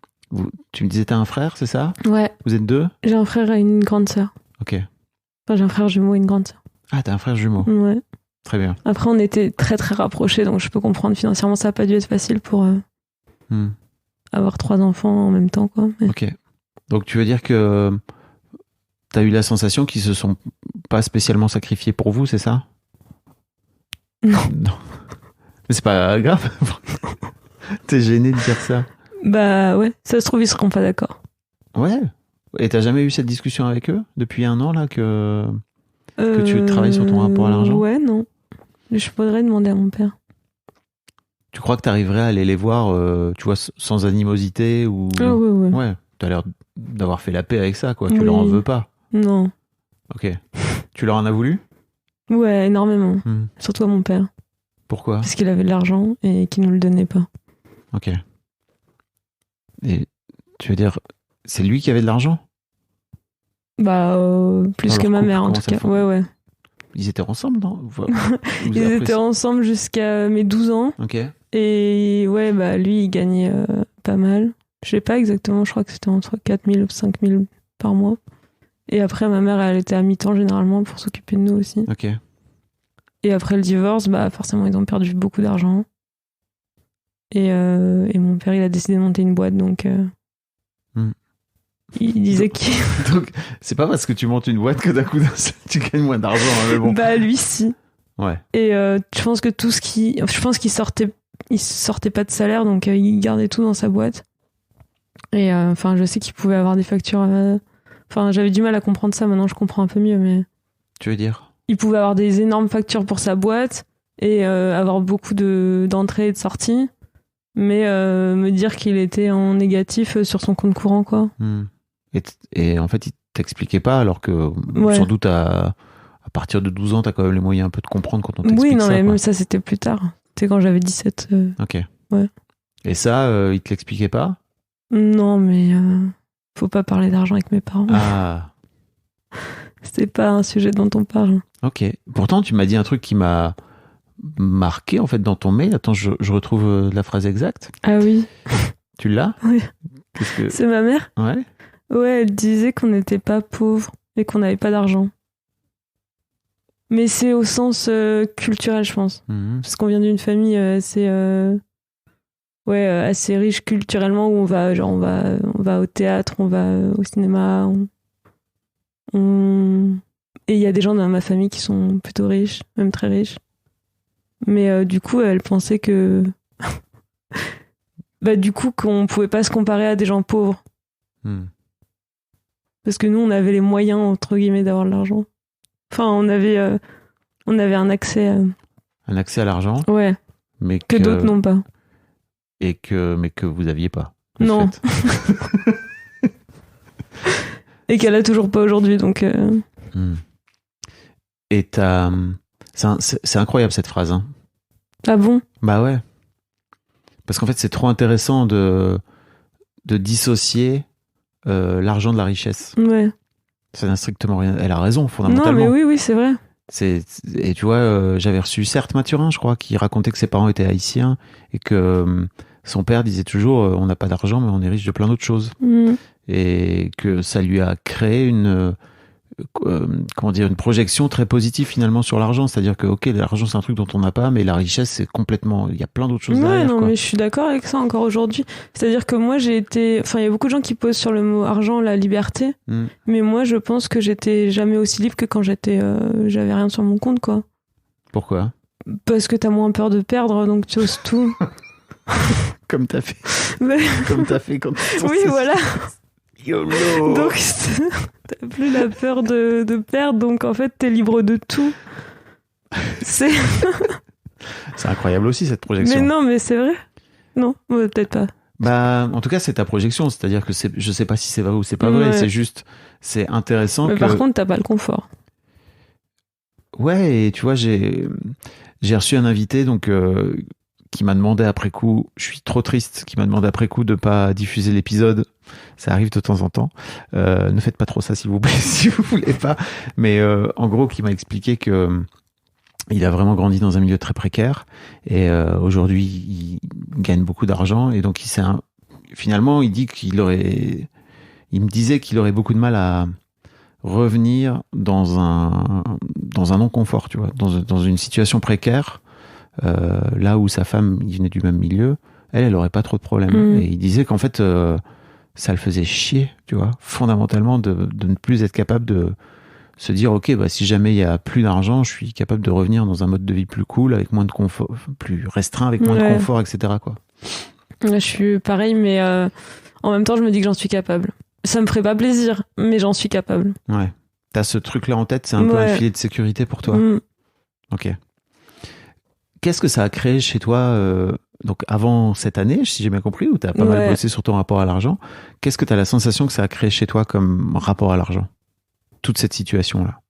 Tu me disais, t'as un frère, c'est ça? Ouais. Vous êtes deux? J'ai un frère et une grande sœur. Ok. Enfin, j'ai un frère jumeau et une grande sœur. Ah, t'as un frère jumeau? Ouais. Très bien. Après, on était très très rapprochés, donc je peux comprendre financièrement, ça n'a pas dû être facile pour avoir 3 enfants en même temps, quoi. Mais... Ok. Donc tu veux dire que t'as eu la sensation qu'ils se sont pas spécialement sacrifiés pour vous, c'est ça? Non. Mais c'est pas grave. T'es gêné de dire ça? Bah ouais, ça se trouve, ils seront pas d'accord. Ouais. Et t'as jamais eu cette discussion avec eux depuis un an, là, que tu travailles sur ton rapport à l'argent? Ouais, non. Je faudrait demander à mon père. Tu crois que t'arriverais à aller les voir, tu vois, sans animosité ou... Ah ouais. Ouais, t'as l'air d'avoir fait la paix avec ça, quoi. Tu leur en veux pas? Non. Ok. Tu leur en as voulu? Ouais, énormément. Surtout à mon père. Pourquoi? Parce qu'il avait de l'argent et qu'il nous le donnait pas. Ok. Et tu veux dire, c'est lui qui avait de l'argent? Bah, plus Dans que leur ma couple, mère, en comment tout ça cas. fait? Ouais. Ils étaient ensemble, non? Ils étaient ensemble jusqu'à mes 12 ans. Ok. Et ouais, bah, lui, il gagnait pas mal. Je sais pas exactement, je crois que c'était entre 4 000 ou 5 000 par mois. Et après, ma mère, elle était à mi-temps généralement pour s'occuper de nous aussi. Ok. Et après le divorce, bah, forcément, ils ont perdu beaucoup d'argent. Et mon père, il a décidé de monter une boîte, donc... Il disait qu'il... Donc, c'est pas parce que tu montes une boîte que d'un coup, tu gagnes moins d'argent, hein, mais bon. Bah, lui, si. Ouais. Et je pense que tout ce qui... Je pense qu'il sortait pas de salaire, donc il gardait tout dans sa boîte. Et enfin, je sais qu'il pouvait avoir des factures... Enfin, j'avais du mal à comprendre ça, maintenant je comprends un peu mieux, mais... Tu veux dire? Il pouvait avoir des énormes factures pour sa boîte et avoir beaucoup d'entrées et de sorties, mais me dire qu'il était en négatif sur son compte courant, quoi. Et en fait, il t'expliquait pas, alors que sans doute à partir de 12 ans, t'as quand même les moyens un peu de comprendre quand on t'explique ça. Oui, non, ça, mais quoi. même ça, c'était plus tard. C'était quand j'avais 17. Ok. Ouais. Et ça, il te l'expliquait pas? Non, mais faut pas parler d'argent avec mes parents. Ah. C'est pas un sujet dont on parle. Ok. Pourtant, tu m'as dit un truc qui m'a marqué, en fait, dans ton mail. Attends, je retrouve la phrase exacte. Ah oui. Tu l'as? Oui. Que... C'est ma mère? Ouais. Ouais, elle disait qu'on n'était pas pauvres et qu'on n'avait pas d'argent. Mais c'est au sens culturel, je pense. Parce qu'on vient d'une famille assez riche culturellement, où on va au théâtre, on va au cinéma. Et il y a des gens dans ma famille qui sont plutôt riches, même très riches. Mais du coup, elle pensait que... du coup, qu'on pouvait pas se comparer à des gens pauvres. Parce que nous, on avait les moyens, entre guillemets, d'avoir de l'argent. Enfin, on avait un accès... Un accès à l'argent? Ouais. Mais que d'autres n'ont pas. Mais que vous aviez pas. Non. Et qu'elle a toujours pas aujourd'hui, donc... Et c'est incroyable, cette phrase. Hein. Ah bon? Bah ouais. Parce qu'en fait, c'est trop intéressant de dissocier l'argent de la richesse. Ouais. Ça n'a strictement rien. Elle a raison, fondamentalement. Non, mais oui, c'est vrai. Et tu vois, j'avais reçu Certes Mathurin, je crois, qui racontait que ses parents étaient haïtiens et que son père disait toujours on n'a pas d'argent, mais on est riche de plein d'autres choses. Et que ça lui a créé une projection très positive finalement sur l'argent. C'est-à-dire que, ok, l'argent c'est un truc dont on n'a pas, mais la richesse c'est complètement... Il y a plein d'autres choses derrière. Non, quoi. mais je suis d'accord avec ça encore aujourd'hui. C'est-à-dire que moi j'ai été... Enfin, il y a beaucoup de gens qui posent sur le mot argent la liberté, mais moi je pense que j'étais jamais aussi libre que quand j'avais rien sur mon compte, quoi. Pourquoi? Parce que t'as moins peur de perdre, donc tu oses tout. Comme t'as fait. Comme t'as fait quand tu... Oui, voilà. YOLO. Donc, t'as plus la peur de perdre, donc en fait, t'es libre de tout. C'est incroyable aussi, cette projection. Mais non, mais c'est vrai. Non, peut-être pas. Bah, en tout cas, c'est ta projection. C'est-à-dire que je sais pas si c'est vrai ou c'est pas vrai. C'est juste, c'est intéressant. Mais par contre, t'as pas le confort. Ouais, et tu vois, j'ai reçu un invité, donc, qui m'a demandé après coup, je suis trop triste, qui m'a demandé après coup de pas diffuser l'épisode. Ça arrive de temps en temps. Ne faites pas trop ça, s'il vous plaît, si vous voulez pas. Mais en gros, qui m'a expliqué que il a vraiment grandi dans un milieu très précaire et aujourd'hui, il gagne beaucoup d'argent et donc finalement, il me disait qu'il aurait beaucoup de mal à revenir dans un non-confort, tu vois, dans une situation précaire. Là où sa femme, il venait du même milieu, elle aurait pas trop de problèmes. Et il disait qu'en fait, ça le faisait chier, tu vois, fondamentalement, de ne plus être capable de se dire, ok, bah, si jamais il y a plus d'argent, je suis capable de revenir dans un mode de vie plus cool, avec moins de confort, plus restreint, avec moins de confort, etc., quoi. Je suis pareil, mais en même temps, je me dis que j'en suis capable. Ça me ferait pas plaisir, mais j'en suis capable. Ouais. T'as ce truc-là en tête, c'est un peu un filet de sécurité pour toi. Ok. Qu'est-ce que ça a créé chez toi donc avant cette année, si j'ai bien compris, où t'as pas mal bossé sur ton rapport à l'argent? Qu'est-ce que t'as la sensation que ça a créé chez toi comme rapport à l'argent? Toute cette situation-là.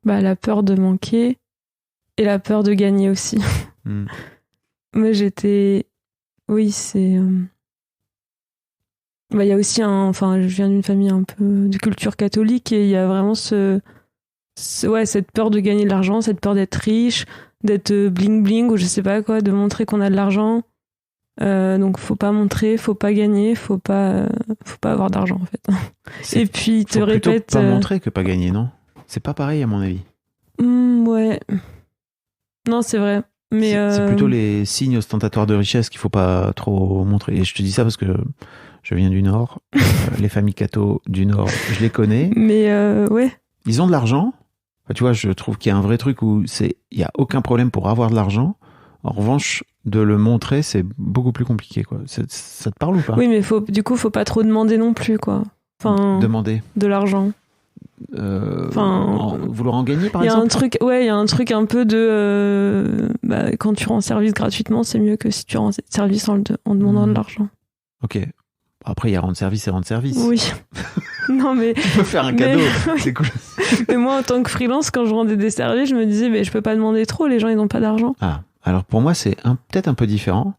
Bah, la peur de manquer et la peur de gagner aussi. Moi, oui, c'est... Bah, y a aussi enfin, je viens d'une famille un peu de culture catholique et il y a vraiment cette peur de gagner de l'argent, cette peur d'être riche, d'être bling bling ou je sais pas quoi, de montrer qu'on a de l'argent. Donc faut pas montrer, faut pas gagner, faut pas avoir d'argent en fait. Et puis il te répète. Faut plutôt pas montrer que pas gagner, non? C'est pas pareil à mon avis. Ouais. Non, c'est vrai. Mais c'est plutôt les signes ostentatoires de richesse qu'il faut pas trop montrer. Et je te dis ça parce que je viens du Nord. Les familles catho du Nord, je les connais. Mais ouais. Ils ont de l'argent. Enfin, tu vois, je trouve qu'il y a un vrai truc où il y a aucun problème pour avoir de l'argent. En revanche, de le montrer, c'est beaucoup plus compliqué, quoi. Ça te parle ou pas? Oui, mais du coup, faut pas trop demander non plus, quoi. Enfin, demander de l'argent. Vouloir en gagner, par exemple. Il y a un truc un peu de quand tu rends service gratuitement, c'est mieux que si tu rends service en demandant de l'argent. Ok. Après, il y a rendre service et rendre service. Oui. Non, mais. On peut faire un cadeau, c'est cool. Mais moi, en tant que freelance, quand je rendais des services, je me disais, je peux pas demander trop, les gens, ils n'ont pas d'argent. Ah, alors pour moi, c'est peut-être un peu différent.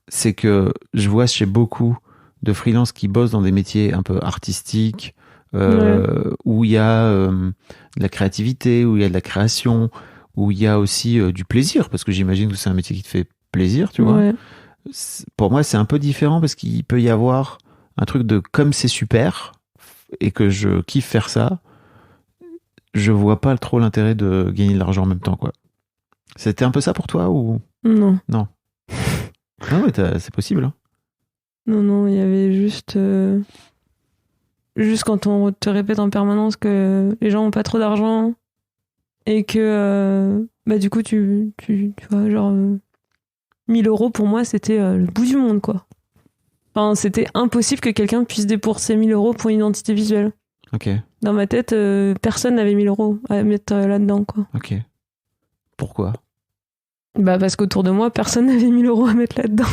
C'est que je vois chez beaucoup de freelances qui bossent dans des métiers un peu artistiques, où il y a de la créativité, où il y a de la création, où il y a aussi du plaisir, parce que j'imagine que c'est un métier qui te fait plaisir, tu vois. Ouais. Pour moi, c'est un peu différent parce qu'il peut y avoir un truc de comme c'est super et que je kiffe faire ça, je vois pas trop l'intérêt de gagner de l'argent en même temps, quoi. C'était un peu ça pour toi ou? Non. Non. Ah ouais, c'est possible. Hein. Non, il y avait juste quand on te répète en permanence que les gens ont pas trop d'argent et que du coup tu vois, genre 1000 € pour moi c'était le bout du monde, quoi. Enfin, c'était impossible que quelqu'un puisse débourser 1000 € pour une identité visuelle. Ok. Dans ma tête, personne n'avait 1000 € à mettre là-dedans, quoi. Ok. Pourquoi? Parce qu'autour de moi, personne n'avait 1000 € à mettre là-dedans.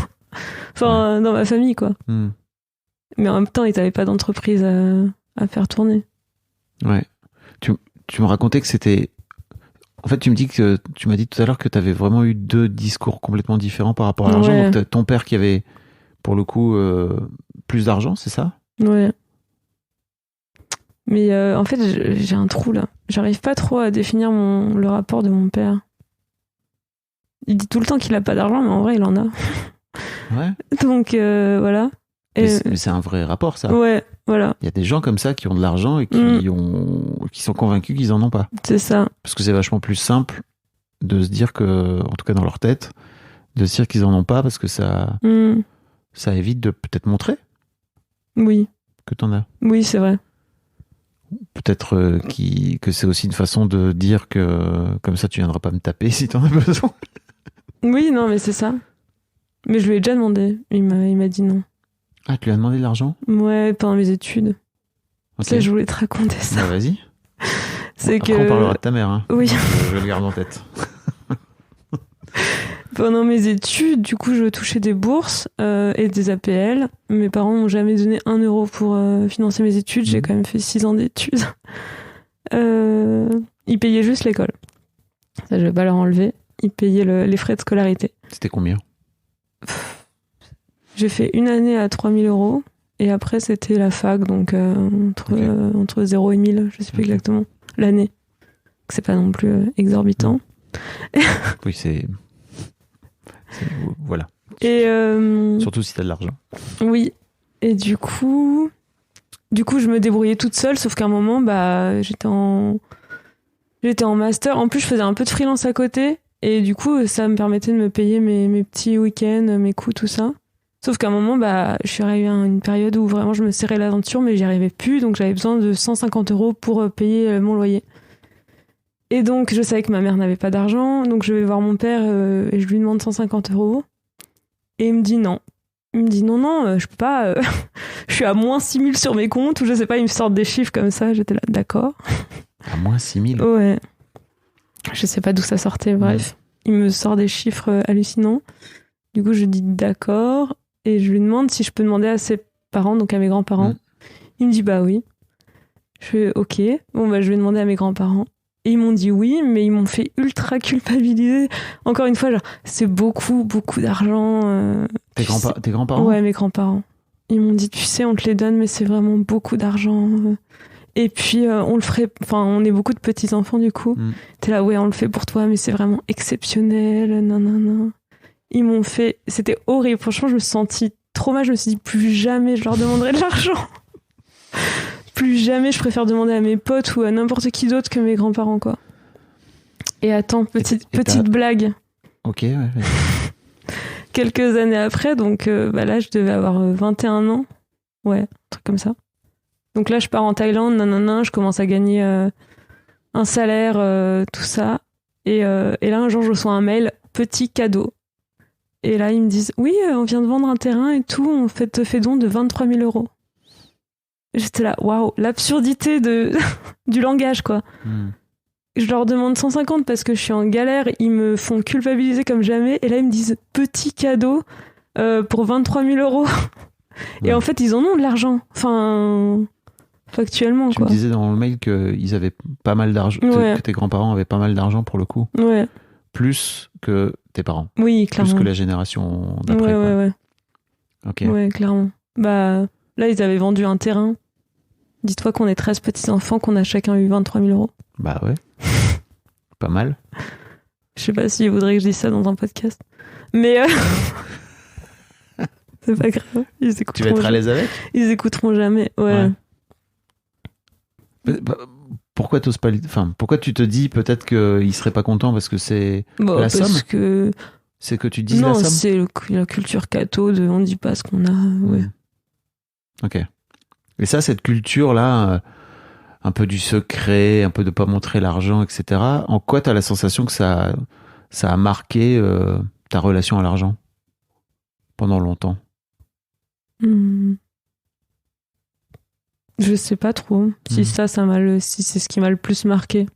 Enfin, dans ma famille, quoi. Mais en même temps, ils n'avaient pas d'entreprise à faire tourner. Ouais. Tu me racontais que c'était... En fait, tu m'as dit tout à l'heure que tu avais vraiment eu deux discours complètement différents par rapport à l'argent. Ouais. Donc, ton père qui avait, pour le coup, plus d'argent, c'est ça? Ouais. Mais en fait, j'ai un trou, là. J'arrive pas trop à définir le rapport de mon père. Il dit tout le temps qu'il a pas d'argent, mais en vrai, il en a. Ouais. Donc, voilà. Mais c'est un vrai rapport, ça. Ouais, voilà. Il y a des gens comme ça qui ont de l'argent et qui sont convaincus qu'ils en ont pas. C'est ça. Parce que c'est vachement plus simple de se dire que, en tout cas dans leur tête, de se dire qu'ils en ont pas parce que ça évite de peut-être montrer. Oui. Que t'en as. Oui, c'est vrai. Peut-être que c'est aussi une façon de dire que comme ça tu viendras pas me taper si t'en as besoin. Oui, non, mais c'est ça. Mais je lui ai déjà demandé. Il m'a dit non. Ah, tu lui as demandé de l'argent? Ouais, pendant mes études. Okay. Ça, je voulais te raconter ça. Bah, vas-y. Après, on parlera de ta mère. Hein. Oui. Je le garde en tête. Pendant mes études, du coup, je touchais des bourses et des APL. Mes parents m'ont jamais donné 1 € pour financer mes études. J'ai quand même fait 6 ans d'études. Ils payaient juste l'école. Ça, je vais pas leur enlever. Ils payaient les frais de scolarité. C'était combien? J'ai fait une année à 3 000 € et après c'était la fac, donc entre 0 et 1000, je sais plus exactement, l'année. C'est pas non plus exorbitant. Oui, c'est... Voilà. Et surtout si t'as de l'argent. Oui. Et du coup, je me débrouillais toute seule, sauf qu'à un moment, j'étais en master. En plus, je faisais un peu de freelance à côté. Et du coup, ça me permettait de me payer mes petits week-ends, mes coûts, tout ça. Sauf qu'à un moment, je suis arrivée à une période où vraiment je me serrais la ceinture, mais j'y arrivais plus, donc j'avais besoin de 150 € pour payer mon loyer. Et donc, je savais que ma mère n'avait pas d'argent, donc je vais voir mon père et je lui demande 150 €. Et il me dit non. Il me dit non, je peux pas. Je suis à moins 6 000 sur mes comptes, ou je sais pas, il me sort des chiffres comme ça. J'étais là, d'accord. À moins 6 000 ? Ouais. Je sais pas d'où ça sortait, bref. Il me sort des chiffres hallucinants. Du coup, je dis d'accord. Et je lui demande si je peux demander à ses parents, donc à mes grands-parents. Il me dit bah oui. Je fais ok. Bon, je vais demander à mes grands-parents. Et ils m'ont dit oui, mais ils m'ont fait ultra culpabiliser. Encore une fois, genre, c'est beaucoup d'argent. Tes grands-parents ? Ouais, mes grands-parents. Ils m'ont dit, tu sais, on te les donne, mais c'est vraiment beaucoup d'argent. Et puis, on le ferait... Enfin, on est beaucoup de petits-enfants, du coup. T'es là, ouais, on le fait pour toi, mais c'est vraiment exceptionnel. Non. Ils m'ont fait... C'était horrible. Franchement, je me suis sentie trop mal. Je me suis dit, plus jamais je leur demanderai de l'argent. Plus jamais je préfère demander à mes potes ou à n'importe qui d'autre que mes grands-parents, quoi. Et attends, petite blague. Ok, ouais. Quelques années après, donc là, je devais avoir 21 ans. Ouais, un truc comme ça. Donc là, je pars en Thaïlande, je commence à gagner un salaire, tout ça. Et là, un jour, je reçois un mail, petit cadeau. Et là, ils me disent, oui, on vient de vendre un terrain et tout, on te fait don de 23 000 €. J'étais là, waouh, l'absurdité du langage, quoi. Je leur demande 150 parce que je suis en galère, ils me font culpabiliser comme jamais, et là ils me disent petit cadeau pour 23 000 €. Et en fait, ils en ont de l'argent. Enfin, factuellement, tu quoi. me disais dans le mail qu'ils avaient pas mal d'argent, que tes grands-parents avaient pas mal d'argent pour le coup. Ouais. Plus que tes parents. Oui, clairement. Plus que la génération d'après. Ouais. Ok. Ouais, clairement. Là, ils avaient vendu un terrain. Dis-toi qu'on est 13 petits-enfants, qu'on a chacun eu 23 000 €. Bah ouais. Pas mal. Je sais pas s'ils voudraient que je dise ça dans un podcast. Mais c'est pas grave. Tu vas être à l'aise avec ? Ils écouteront jamais. Ouais. Pourquoi t'oses pas... Enfin, pourquoi tu te dis peut-être qu'ils seraient pas contents parce que c'est la somme ? Parce que... C'est que tu dises la somme ? Non, c'est la culture catho de on dit pas ce qu'on a. Ouais. Ok. Et ça, cette culture-là, un peu du secret, un peu de pas montrer l'argent, etc., en quoi t'as la sensation que ça a marqué ta relation à l'argent pendant longtemps ? Je sais pas trop si si c'est ce qui m'a le plus marqué.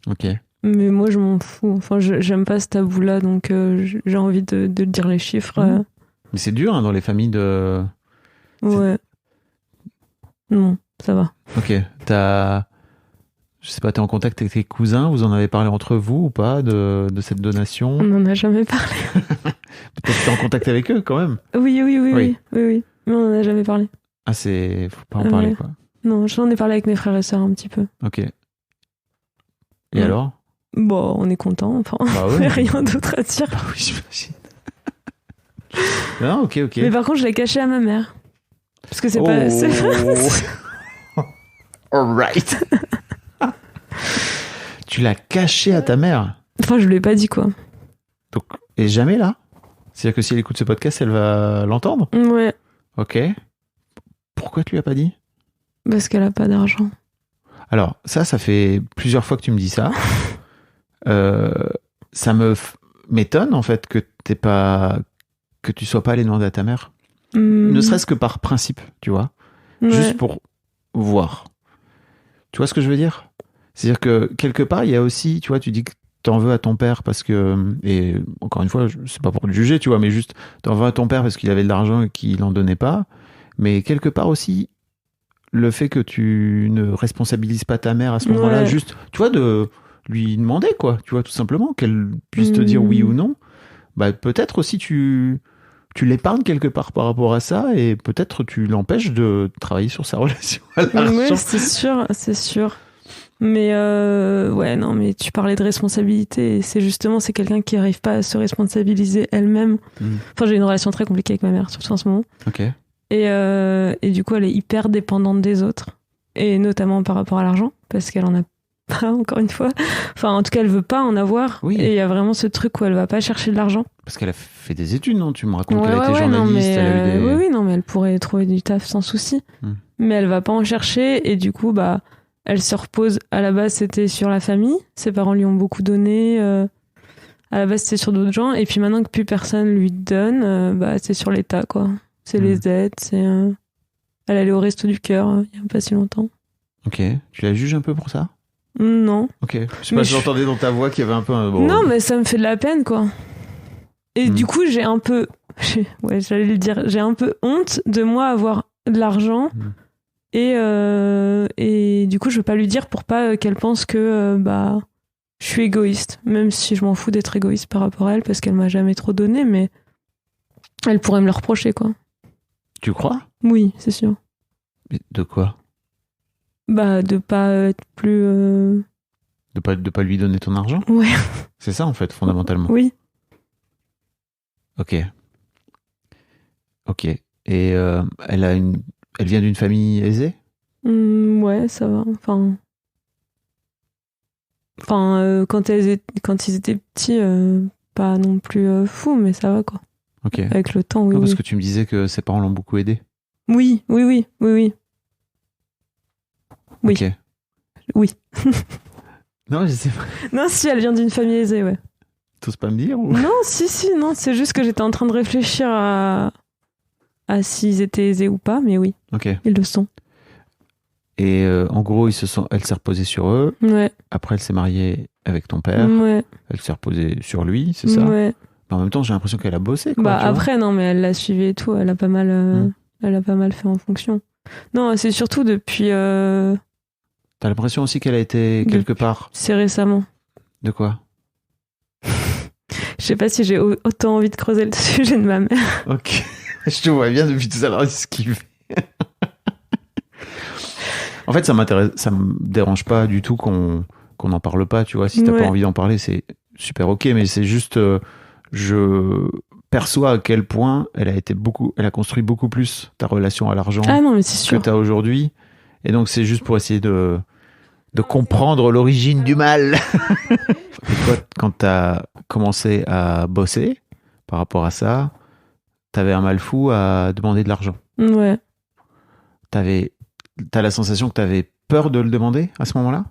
Ok. Mais moi, je m'en fous. Enfin, j'aime pas ce tabou-là, donc j'ai envie de dire les chiffres. Mais c'est dur dans les familles de... Ouais. Non, ça va. Ok. Je sais pas, t'es en contact avec tes cousins ? Vous en avez parlé entre vous ou pas de cette donation ? On n'en a jamais parlé. Peut-être que t'es en contact avec eux quand même ? Oui. Mais on n'en a jamais parlé. Ah, faut pas en parler, quoi. Non, j'en ai parlé avec mes frères et sœurs un petit peu. Ok. Et alors ? Bon, on est content, enfin. Bah ouais. Rien d'autre à dire. Bah oui, j'imagine. Non, ok. Mais par contre, je l'ai caché à ma mère. Parce que c'est pas... Alright. Tu l'as caché à ta mère ? Enfin, je lui ai pas dit, quoi. Donc, et jamais là ? C'est-à-dire que si elle écoute ce podcast, elle va l'entendre ? Ouais. Ok. Pourquoi tu lui as pas dit ? Parce qu'elle a pas d'argent. Alors, ça fait plusieurs fois que tu me dis ça. Ça m'étonne, en fait, que tu sois pas allé demander à ta mère. Ne serait-ce que par principe, tu vois. Ouais. Juste pour voir. Tu vois ce que je veux dire ? C'est-à-dire que quelque part, il y a aussi, tu vois, tu dis que t'en veux à ton père parce que, et encore une fois, c'est pas pour te juger, tu vois, mais juste t'en veux à ton père parce qu'il avait de l'argent et qu'il en donnait pas. Mais quelque part aussi, le fait que tu ne responsabilises pas ta mère à ce moment-là, juste, tu vois, de lui demander, quoi, tu vois, tout simplement, qu'elle puisse te dire oui ou non, bah peut-être aussi tu l'épargnes quelque part par rapport à ça et peut-être tu l'empêches de travailler sur sa relation à l'argent. Oui, c'est sûr. Mais ouais, non, mais tu parlais de responsabilité et c'est quelqu'un qui n'arrive pas à se responsabiliser elle-même. Enfin, j'ai une relation très compliquée avec ma mère, surtout en ce moment. Ok. Et du coup, elle est hyper dépendante des autres. Et notamment par rapport à l'argent, parce qu'elle en a... pas, encore une fois. Enfin, en tout cas, elle veut pas en avoir. Oui. Et il y a vraiment ce truc où elle va pas chercher de l'argent. Parce qu'elle a fait des études, non? Tu me racontes qu'elle a été journaliste, non, mais, elle a eu des... Oui, non, mais elle pourrait trouver du taf sans souci. Mais elle va pas en chercher, et du coup, bah, elle se repose. À la base, c'était sur la famille. Ses parents lui ont beaucoup donné. À la base, c'était sur d'autres gens. Et puis maintenant que plus personne lui donne, bah, c'est sur l'État, quoi. C'est les aides, c'est... Elle allait au Resto du Cœur, il y a pas si longtemps. Ok. Tu la juges un peu pour ça? Non. Ok. Je sais pas si j'entendais dans ta voix qu'il y avait un peu un... Non, mais ça me fait de la peine, quoi. Et du coup, j'ai un peu... Ouais, j'allais le dire. J'ai un peu honte de moi avoir de l'argent. Et du coup, je veux pas lui dire pour pas qu'elle pense que bah, je suis égoïste. Même si je m'en fous d'être égoïste par rapport à elle, parce qu'elle m'a jamais trop donné, mais elle pourrait me le reprocher, quoi. Tu crois? Oui, c'est sûr. Mais de quoi? Bah, de pas être plus... De pas lui donner ton argent? Ouais. C'est ça, en fait, fondamentalement. Oui. Ok. Ok. Et elle vient d'une famille aisée? Ouais, ça va. Enfin, quand ils étaient petits, pas non plus fou, mais ça va, quoi. Ok. Avec le temps, oui. Non, parce que tu me disais que ses parents l'ont beaucoup aidé. Oui. Oui. Ok. Oui. Non, je sais pas. Non, si, elle vient d'une famille aisée, ouais. T'oses pas me dire ou... Non, si, non, c'est juste que j'étais en train de réfléchir à s'ils étaient aisés ou pas, mais oui, Ok. ils le sont. Et en gros, elle s'est reposée sur eux. Ouais. Après, elle s'est mariée avec ton père. Ouais. Elle s'est reposée sur lui, c'est ça? Ouais. Mais en même temps, j'ai l'impression qu'elle a bossé, quoi. Bah tu vois. après, non, mais elle l'a suivi et tout, elle a pas mal fait en fonction. Non, c'est surtout depuis... T'as l'impression aussi qu'elle a été quelque part. C'est récemment. De quoi? Je sais pas si j'ai autant envie de creuser le sujet de ma mère. Ok. Je te vois bien depuis tout à l'heure esquiver. En fait, ça me dérange pas du tout qu'on n'en parle pas, tu vois. Si t'as pas envie d'en parler, c'est super ok, mais c'est juste, je perçois à quel point elle a construit beaucoup plus ta relation à l'argent mais c'est sûr. que t'as aujourd'hui. Et donc, c'est juste pour essayer de comprendre l'origine du mal. Et toi, quand t'as commencé à bosser par rapport à ça, t'avais un mal fou à demander de l'argent. Ouais. T'as la sensation que t'avais peur de le demander à ce moment-là?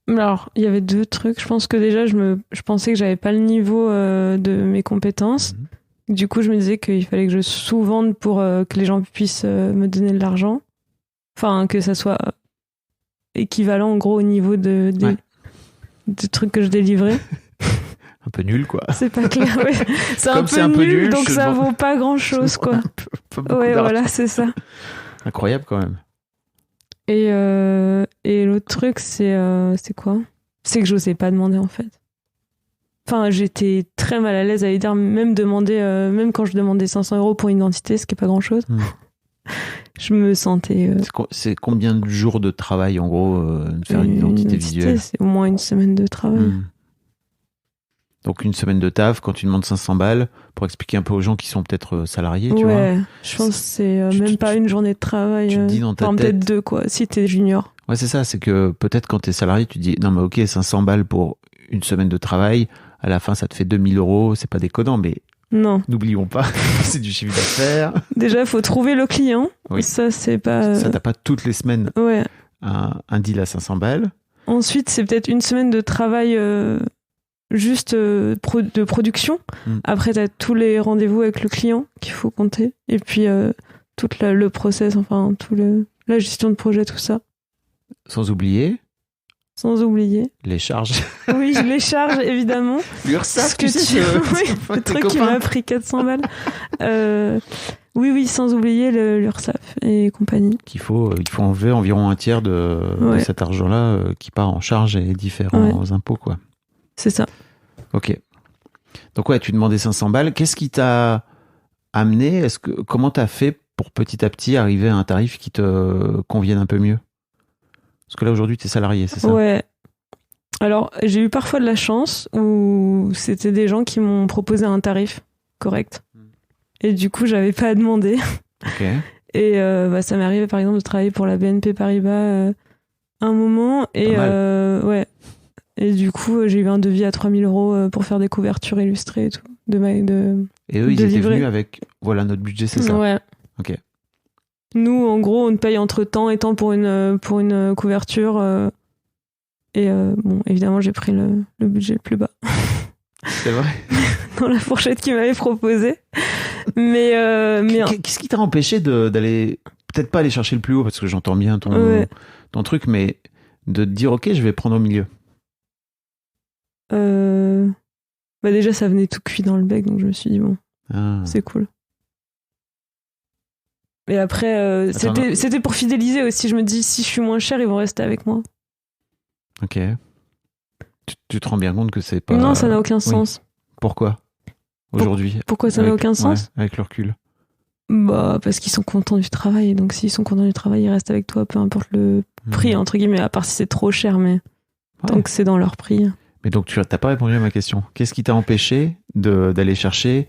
Alors, il y avait deux trucs. Je pense que déjà, je pensais que j'avais pas le niveau de mes compétences. Du coup, je me disais qu'il fallait que je sous-vende pour que les gens puissent me donner de l'argent. Enfin, que ça soit équivalent, en gros, au niveau de trucs que je délivrais. Un peu nul, quoi. C'est pas clair, ouais. C'est un peu nul, donc ça vaut pas grand-chose, quoi. Ouais, voilà, c'est ça. Incroyable, quand même. Et l'autre truc, c'est quoi? C'est que j'osais pas demander, en fait. Enfin, j'étais très mal à l'aise à dire, même quand je demandais 500 € pour une identité, ce qui est pas grand-chose. Je me sentais... C'est combien de jours de travail, en gros, de faire une identité visuelle? C'est au moins une semaine de travail. Donc une semaine de taf, quand tu demandes 500 balles, pour expliquer un peu aux gens qui sont peut-être salariés, tu vois. Ouais, je pense que c'est même pas une journée de travail. Tu te dis dans ta tête... peut-être 2, quoi, si t'es junior. Ouais, c'est ça, c'est que peut-être quand t'es salarié, tu te dis, non mais ok, 500 balles pour une semaine de travail, à la fin ça te fait 2000 €, c'est pas déconnant, mais... Non. N'oublions pas, c'est du chiffre d'affaires. Déjà, il faut trouver le client. Oui. Ça, c'est pas... Ça, t'as pas toutes les semaines ouais. un deal à 500 balles. Ensuite, c'est peut-être une semaine de travail juste de production. Après, t'as tous les rendez-vous avec le client qu'il faut compter. Et puis, tout le process, enfin, la gestion de projet, tout ça. Sans oublier les charges. Oui, les charges, évidemment. L'URSSAF, le truc qui m'a pris 400 balles. Oui, sans oublier l'URSSAF et compagnie. Il faut enlever environ un tiers de cet argent-là qui part en charges et différents impôts, quoi. C'est ça. Ok. Donc ouais, tu demandais 500 balles. Qu'est-ce qui t'a amené? Comment t'as fait pour petit à petit arriver à un tarif qui te convienne un peu mieux? Parce que là, aujourd'hui, t'es salarié, c'est ça? Ouais. Alors, j'ai eu parfois de la chance où c'était des gens qui m'ont proposé un tarif correct. Et du coup, j'avais pas à demander. Ok. Et ça m'est arrivé, par exemple, de travailler pour la BNP Paribas un moment. Et, ouais. Et du coup, j'ai eu un devis à 3 000 € pour faire des couvertures illustrées et tout. Et eux, ils étaient venus avec, voilà, notre budget, c'est ça? Ouais. Ok. Nous, en gros, on paye entre temps et temps pour une couverture. Et bon, évidemment, j'ai pris le budget le plus bas. C'est vrai? Dans la fourchette qu'ils m'avaient proposée. Mais qu'est-ce qui t'a empêché d'aller, peut-être pas aller chercher le plus haut, parce que j'entends bien ton truc, mais de te dire, ok, je vais prendre au milieu? Bah déjà, ça venait tout cuit dans le bec, donc je me suis dit, bon, c'est cool. Et après, c'était pour fidéliser aussi. Je me dis, si je suis moins cher, ils vont rester avec moi. Ok. Tu te rends bien compte que c'est pas... Non, ça n'a aucun sens. Pourquoi aujourd'hui? Pourquoi ça n'a aucun sens? Avec le recul. Bah, parce qu'ils sont contents du travail. Donc, s'ils sont contents du travail, ils restent avec toi, peu importe le prix, entre guillemets, à part si c'est trop cher, mais tant que c'est dans leur prix. Mais donc, tu n'as pas répondu à ma question. Qu'est-ce qui t'a empêché d'aller chercher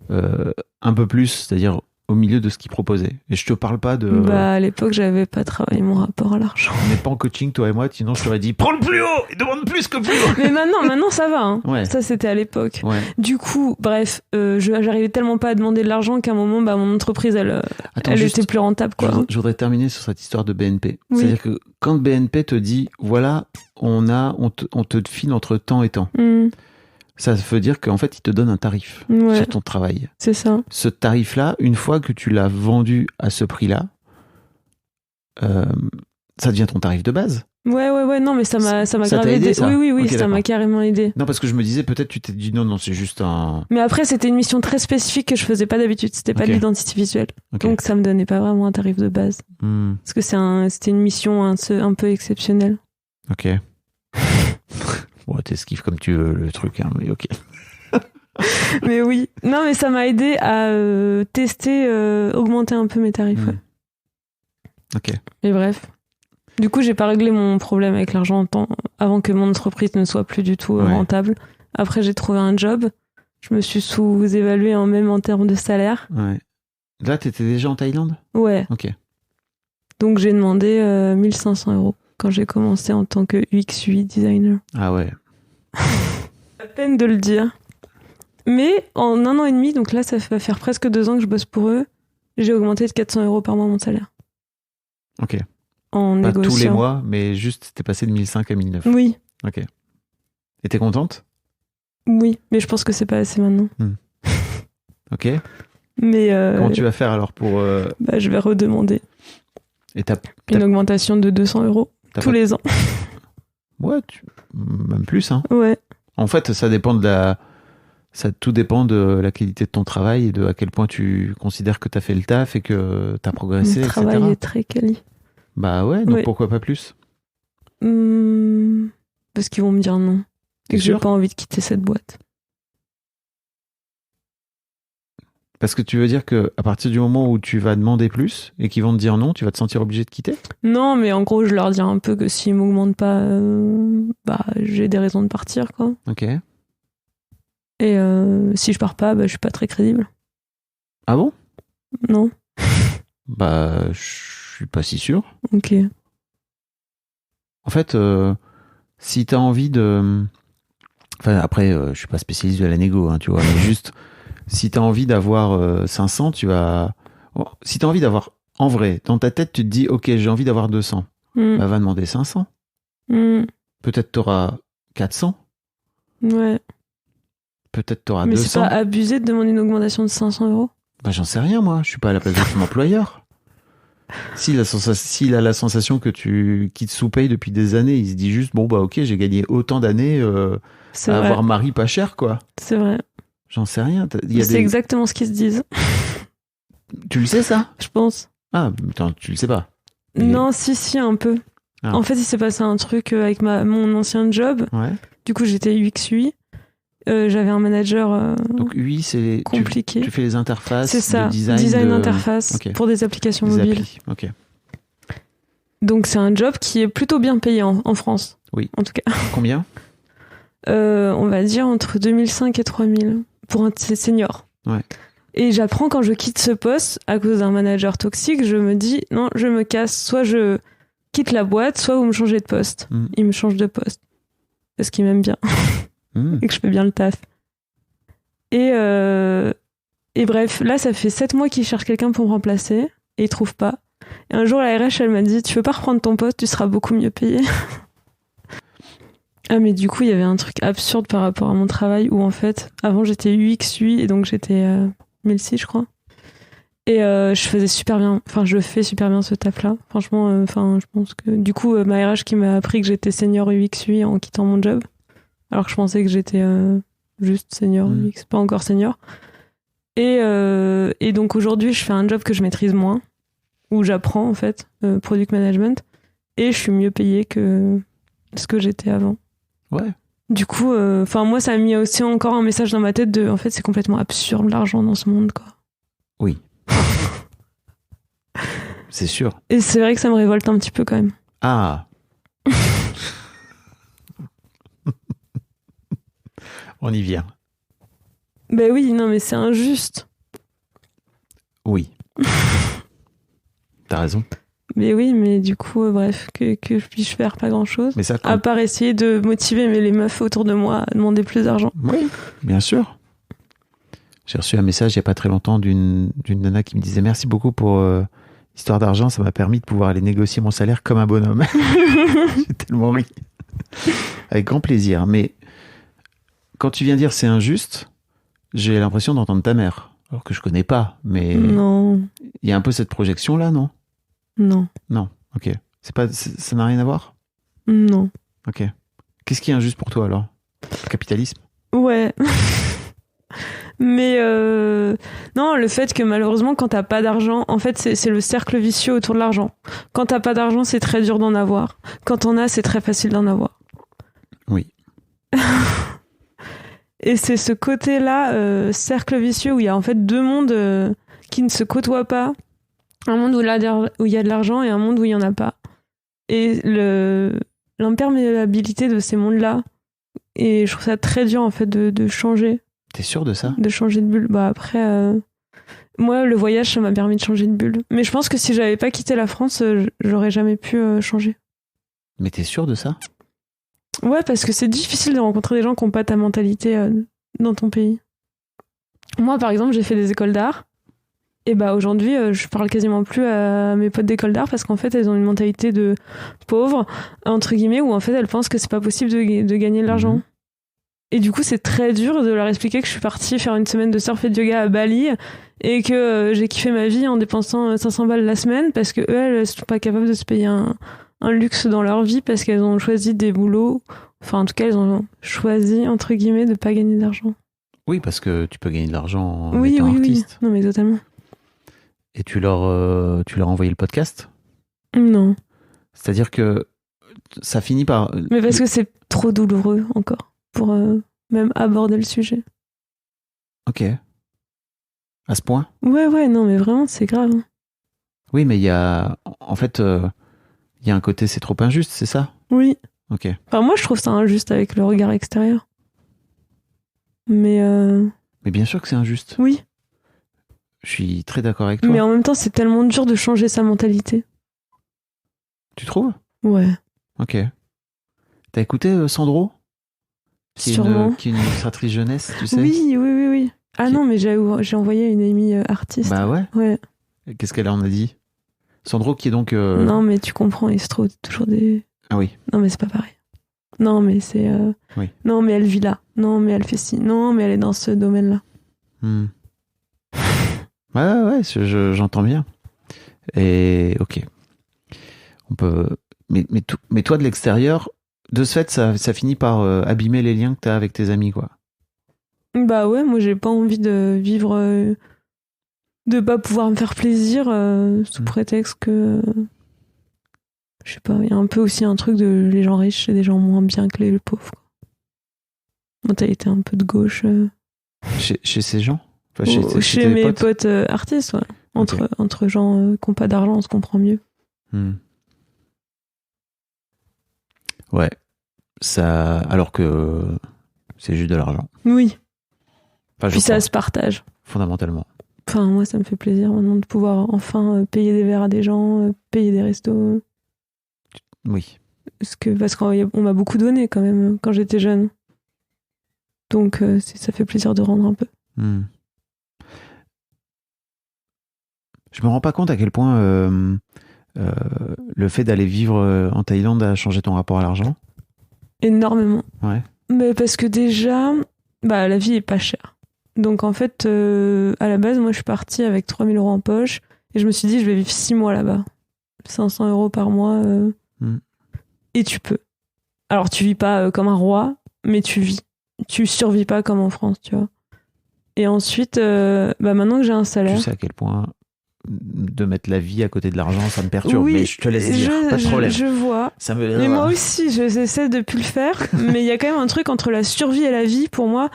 un peu plus, c'est-à-dire au milieu de ce qu'ils proposaient? Et je te parle pas de... Bah, à l'époque, j'avais pas travaillé mon rapport à l'argent. On n'est pas en coaching, toi et moi, sinon je t'aurais dit prends le plus haut et demande plus que plus haut. Mais maintenant ça va. Hein. Ouais. Ça, c'était à l'époque. Ouais. Du coup, bref, j'arrivais tellement pas à demander de l'argent qu'à un moment, bah, mon entreprise, elle était plus rentable, quoi. Je voudrais terminer sur cette histoire de BNP. Oui. C'est-à-dire que quand BNP te dit, voilà, on te file entre temps et temps, ça veut dire qu'en fait, ils te donnent un tarif sur ton travail. C'est ça. Ce tarif-là, une fois que tu l'as vendu à ce prix-là, ça devient ton tarif de base. Ouais, non, mais ça m'a grave aidé. Ça oui, okay, ça m'a carrément aidé. Non, parce que je me disais, peut-être tu t'es dit non, c'est juste un... Mais après, c'était une mission très spécifique que je faisais pas d'habitude. C'était pas de l'identité visuelle. Donc, ça me donnait pas vraiment un tarif de base. Parce que c'était une mission un peu exceptionnelle. Ok. Bon, t'esquives comme tu veux le truc, hein, mais ok. Mais oui. Non, mais ça m'a aidé à tester, augmenter un peu mes tarifs. Ouais. Ok. Mais bref. Du coup, j'ai pas réglé mon problème avec l'argent avant que mon entreprise ne soit plus du tout rentable. Après, j'ai trouvé un job. Je me suis sous-évaluée même en termes de salaire. Ouais. Là, t'étais déjà en Thaïlande? Ouais. Ok. Donc, j'ai demandé 1 500 € quand j'ai commencé en tant que UX UI designer. Ah ouais. À peine de le dire. Mais en 1 an et demi, donc là, ça va faire presque 2 ans que je bosse pour eux, j'ai augmenté de 400 € par mois mon salaire. Ok. En pas négociant. Tous les mois, mais juste, t'es passé de 1005 à 1009. Oui. Ok. Et t'es contente? Oui, mais je pense que c'est pas assez maintenant. Ok. Mais comment tu vas faire alors pour... Bah, je vais redemander. Et une augmentation de 200 € tous les ans. Ouais, même plus, hein. Ouais. En fait, ça dépend tout dépend de la qualité de ton travail et de à quel point tu considères que t'as fait le taf et que t'as progressé, Mon etc. travail est très quali. Bah ouais, donc pourquoi pas plus? Parce qu'ils vont me dire non. Et que j'ai pas envie de quitter cette boîte. Parce que tu veux dire que à partir du moment où tu vas demander plus et qu'ils vont te dire non, tu vas te sentir obligé de quitter? Non, mais en gros, je leur dis un peu que s'ils m'augmentent pas, bah j'ai des raisons de partir, quoi. Ok. Et si je pars pas, bah je suis pas très crédible. Ah bon? Non. Bah, je suis pas si sûr. Ok. En fait, si t'as envie de... Enfin, après, je suis pas spécialiste de la négo, hein, tu vois, mais juste... Si t'as envie d'avoir 500, tu vas... Bon, si t'as envie d'avoir... En vrai, dans ta tête, tu te dis, ok, j'ai envie d'avoir 200. Bah, va demander 500. Peut-être t'auras 400. Ouais. Peut-être t'auras 200. Mais c'est pas abusé de demander une augmentation de 500 €? Bah, j'en sais rien, moi. Je suis pas à la place de ton employeur. S'il a la sensation que qu'il te sous-paye depuis des années, il se dit juste, bon, bah, ok, j'ai gagné autant d'années à avoir Marie pas cher, quoi. C'est vrai. J'en sais rien. C'est exactement ce qu'ils se disent. Tu le sais, ça? Je pense. Ah, attends, tu le sais pas? Non, si, un peu. Ah. En fait, il s'est passé un truc avec mon ancien job. Ouais. Du coup, j'étais UX UI. J'avais un manager donc UI, c'est compliqué. Tu fais les interfaces, c'est ça, le design interface pour des applications mobiles. Ok. Donc c'est un job qui est plutôt bien payé en France. Oui. En tout cas. Combien? On va dire entre 2005 et 3000 pour un senior. Ouais. Et j'apprends quand je quitte ce poste à cause d'un manager toxique, je me dis non, je me casse. Soit je quitte la boîte, soit vous me changez de poste. Il me change de poste. Parce qu'il m'aime bien. Et que je fais bien le taf. Et bref, là, ça fait 7 mois qu'il cherche quelqu'un pour me remplacer. Et il trouve pas. Et un jour, la RH, elle m'a dit, tu veux pas reprendre ton poste, tu seras beaucoup mieux payé. Ah, mais du coup, il y avait un truc absurde par rapport à mon travail où, en fait, avant, j'étais UX UI et donc j'étais 1006, je crois. Et je faisais super bien, enfin, je fais super bien ce taf-là. Franchement, enfin, je pense que... Du coup, ma RH qui m'a appris que j'étais senior UX UI en quittant mon job, alors que je pensais que j'étais juste senior UX, pas encore senior. Et donc, aujourd'hui, je fais un job que je maîtrise moins, où j'apprends, en fait, product management, et je suis mieux payée que ce que j'étais avant. Ouais. Du coup, moi, ça a mis aussi encore un message dans ma tête de, en fait, c'est complètement absurde l'argent dans ce monde, quoi. Oui. C'est sûr. Et c'est vrai que ça me révolte un petit peu quand même. Ah. On y vient. Ben oui, non, mais c'est injuste. Oui. T'as raison. Mais oui, mais du coup, bref, que je puisse faire pas grand-chose. Mais ça, à part essayer de motiver les meufs autour de moi à demander plus d'argent. Oui, bien sûr. J'ai reçu un message il n'y a pas très longtemps d'une nana qui me disait merci beaucoup pour Histoire d'argent, ça m'a permis de pouvoir aller négocier mon salaire comme un bonhomme. J'ai tellement ri. Avec grand plaisir. Mais quand tu viens dire c'est injuste, j'ai l'impression d'entendre ta mère. Alors que je connais pas, mais... Non. Il y a un peu cette projection-là, non ? Non. Non, ok. Ça n'a rien à voir ? Non. Ok. Qu'est-ce qui est injuste pour toi, alors ? Le capitalisme ? Ouais. Mais non, le fait que malheureusement, quand t'as pas d'argent, en fait, c'est le cercle vicieux autour de l'argent. Quand t'as pas d'argent, c'est très dur d'en avoir. Quand t'en as, c'est très facile d'en avoir. Oui. Et c'est ce côté-là, cercle vicieux, où il y a en fait deux mondes qui ne se côtoient pas. Un monde où il y a de l'argent et un monde où il y en a pas. Et l'imperméabilité de ces mondes-là, et je trouve ça très dur en fait de changer. T'es sûr de ça ? De changer de bulle. Bah après, moi, le voyage, ça m'a permis de changer de bulle. Mais je pense que si j'avais pas quitté la France, j'aurais jamais pu changer. Mais t'es sûr de ça ? Ouais, parce que c'est difficile de rencontrer des gens qui n'ont pas ta mentalité dans ton pays. Moi, par exemple, j'ai fait des écoles d'art. Et bah aujourd'hui, je parle quasiment plus à mes potes d'école d'art parce qu'en fait, elles ont une mentalité de pauvre, entre guillemets, où en fait, elles pensent que c'est pas possible de gagner de l'argent. Et du coup, c'est très dur de leur expliquer que je suis partie faire une semaine de surf et de yoga à Bali et que j'ai kiffé ma vie en dépensant 500 balles la semaine parce que eux, elles sont pas capables de se payer un luxe dans leur vie parce qu'elles ont choisi des boulots. Enfin, en tout cas, elles ont choisi, entre guillemets, de pas gagner d'argent. Oui, parce que tu peux gagner de l'argent en étant artiste. Oui, non, mais totalement. Et tu leur as envoyé le podcast ? Non. C'est-à-dire que ça finit par... Mais parce que c'est trop douloureux encore pour même aborder le sujet. Ok. À ce point ? Ouais, non, mais vraiment, c'est grave. Oui, mais il y a... En fait, il y a un côté, c'est trop injuste, c'est ça ? Oui. Ok. Enfin, moi, je trouve ça injuste avec le regard extérieur. Mais bien sûr que c'est injuste. Oui. Je suis très d'accord avec toi. Mais en même temps, c'est tellement dur de changer sa mentalité. Tu trouves ? Ouais. Ok. T'as écouté Sandro ? Sûrement. Qui est une illustratrice jeunesse, tu sais ? Oui. Ah non, mais j'ai envoyé une amie artiste. Bah ouais. Ouais. Qu'est-ce qu'elle en a dit ? Sandro qui est donc... Non, mais tu comprends, il se trouve toujours des... Ah oui. Non, mais c'est pas pareil. Non, mais c'est... Oui. Non, mais elle vit là. Non, mais elle fait ci. Non, mais elle est dans ce domaine-là. Ouais, j'entends bien. Et ok. On peut... Mais toi, de l'extérieur, de ce fait, ça finit par abîmer les liens que t'as avec tes amis, quoi. Bah ouais, moi j'ai pas envie de vivre... de pas pouvoir me faire plaisir sous prétexte que... je sais pas, il y a un peu aussi un truc de les gens riches, c'est des gens moins bien que les pauvres. Quoi. Mentalité un peu de gauche. Chez ces gens ? Enfin, chez mes potes artistes, ouais. Entre gens qui n'ont pas d'argent, on se comprend mieux. Ouais. Ça, alors que c'est juste de l'argent. Oui. Enfin, puis ça se partage. Fondamentalement. Enfin, moi, ça me fait plaisir maintenant de pouvoir enfin payer des verres à des gens, payer des restos. Oui. Parce qu'on m'a beaucoup donné quand même quand j'étais jeune. Donc ça fait plaisir de rendre un peu. Je me rends pas compte à quel point le fait d'aller vivre en Thaïlande a changé ton rapport à l'argent. Énormément. Ouais. Mais parce que déjà, la vie est pas chère. Donc en fait, à la base, moi je suis partie avec 3 000 € en poche et je me suis dit je vais vivre 6 mois là-bas. 500 € par mois. Et tu peux. Alors tu vis pas comme un roi, mais tu vis. Tu survis pas comme en France, tu vois. Et ensuite, maintenant que j'ai un salaire... Tu sais à quel point de mettre la vie à côté de l'argent, ça me perturbe. Oui, mais je te laisse dire, pas de problème. Je vois. Ça me... Mais moi aussi, j'essaie de plus le faire. Mais il y a quand même un truc entre la survie et la vie, pour moi,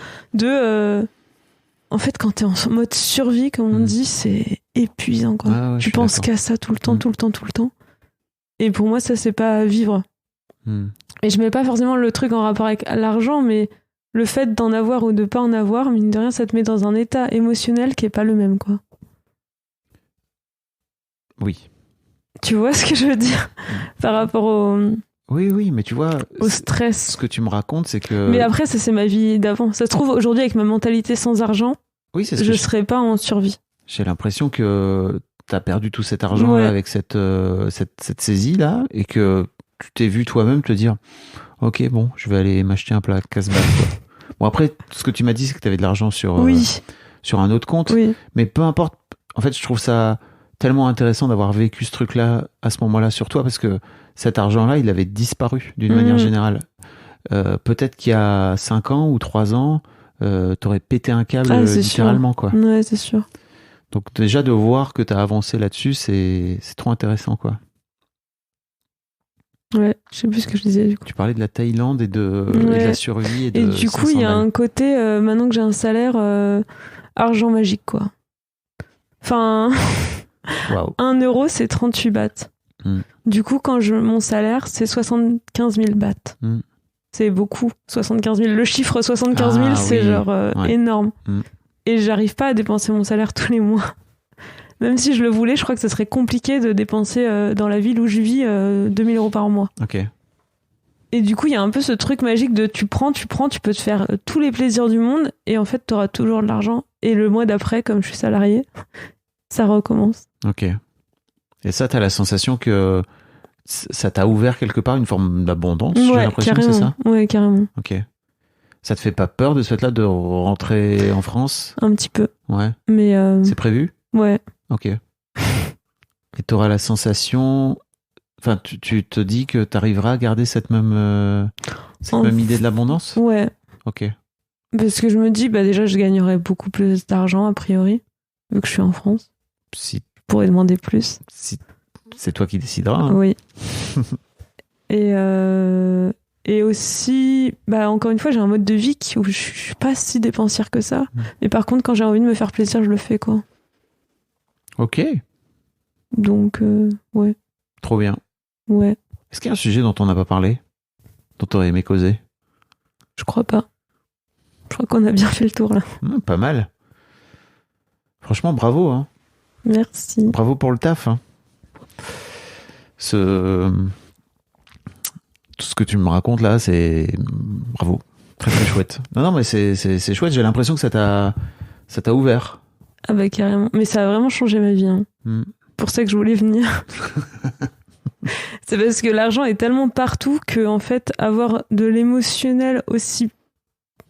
en fait, quand t'es en mode survie, comme on dit, c'est épuisant, quoi. Ah ouais, tu penses qu'à ça tout le temps, tout le temps, tout le temps. Et pour moi, ça, c'est pas vivre. Et je mets pas forcément le truc en rapport avec l'argent, mais le fait d'en avoir ou de pas en avoir, mine de rien, ça te met dans un état émotionnel qui est pas le même, quoi. Oui. Tu vois ce que je veux dire par rapport au... Oui, mais tu vois... au stress. Ce que tu me racontes, c'est que... Mais après, ça, c'est ma vie d'avant. Ça se trouve, aujourd'hui, avec ma mentalité sans argent, je serais pas en survie. J'ai l'impression que t'as perdu tout cet argent là, avec cette saisie-là, et que tu t'es vu toi-même te dire « Ok, bon, je vais aller m'acheter un plat casse-balle. » Bon, après, ce que tu m'as dit, c'est que t'avais de l'argent sur un autre compte. Oui. Mais peu importe. En fait, je trouve ça tellement intéressant d'avoir vécu ce truc-là à ce moment-là sur toi, parce que cet argent-là, il avait disparu d'une manière générale. Peut-être qu'il y a 5 ans ou 3 ans, t'aurais pété un câble littéralement, quoi. Ouais, c'est sûr. Donc déjà, de voir que t'as avancé là-dessus, c'est trop intéressant, quoi. Ouais, je sais plus ce que je disais, du coup. Tu parlais de la Thaïlande et de la survie. Et du coup, il y a un côté, maintenant que j'ai un salaire, argent magique, quoi. Enfin... Wow. 1 euro, c'est 38 bahts. Du coup, mon salaire, c'est 75 000 bahts. C'est beaucoup, 75 000. Le chiffre 75 000, c'est énorme. Et j'arrive pas à dépenser mon salaire tous les mois. Même si je le voulais, je crois que ce serait compliqué de dépenser dans la ville où je vis 2 000 € par mois. Ok. Et du coup, il y a un peu ce truc magique de tu prends, tu peux te faire tous les plaisirs du monde et en fait, tu auras toujours de l'argent. Et le mois d'après, comme je suis salariée, ça recommence. Ok. Et ça, t'as la sensation que ça t'a ouvert quelque part une forme d'abondance, j'ai l'impression, carrément. C'est ça ? Ouais, carrément. Ok. Ça te fait pas peur de ce fait-là de rentrer en France ? Un petit peu. Ouais. Mais c'est prévu ? Ouais. Ok. Et t'auras la sensation... Enfin, tu te dis que t'arriveras à garder cette même idée de l'abondance ? Ouais. Ok. Parce que je me dis, déjà, je gagnerais beaucoup plus d'argent, a priori, vu que je suis en France. Si... Je pourrais demander plus. Si... C'est toi qui décideras. Hein. Oui. Et aussi, encore une fois, j'ai un mode de vie où je suis pas si dépensière que ça. Mais par contre, quand j'ai envie de me faire plaisir, je le fais, quoi. Ok. Donc, ouais. Trop bien. Ouais. Est-ce qu'il y a un sujet dont on n'a pas parlé ? Dont tu aurais aimé causer ? Je crois pas. Je crois qu'on a bien fait le tour, là. Pas mal. Franchement, bravo. Hein. Merci. Bravo pour le taf. Hein. Tout ce que tu me racontes là, c'est bravo, très très chouette. Non mais c'est chouette. J'ai l'impression que ça t'a ouvert. Ah bah carrément. Mais ça a vraiment changé ma vie. Hein. Pour ça que je voulais venir. C'est parce que l'argent est tellement partout que en fait avoir de l'émotionnel aussi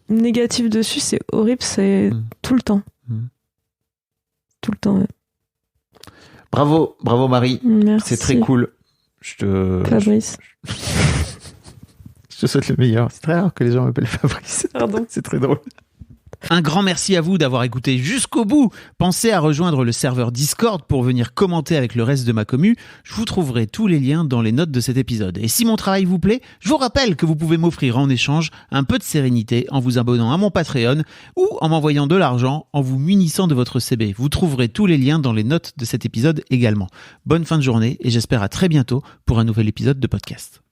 négatif dessus, c'est horrible. C'est tout le temps. Tout le temps. Ouais. Bravo Marie. Merci. C'est très cool. Fabrice. Je te souhaite le meilleur. C'est très rare que les gens m'appellent Fabrice. Pardon. C'est très drôle. Un grand merci à vous d'avoir écouté jusqu'au bout. Pensez à rejoindre le serveur Discord pour venir commenter avec le reste de ma commu. Je vous trouverai tous les liens dans les notes de cet épisode. Et si mon travail vous plaît, je vous rappelle que vous pouvez m'offrir en échange un peu de sérénité en vous abonnant à mon Patreon ou en m'envoyant de l'argent en vous munissant de votre CB. Vous trouverez tous les liens dans les notes de cet épisode également. Bonne fin de journée et j'espère à très bientôt pour un nouvel épisode de podcast.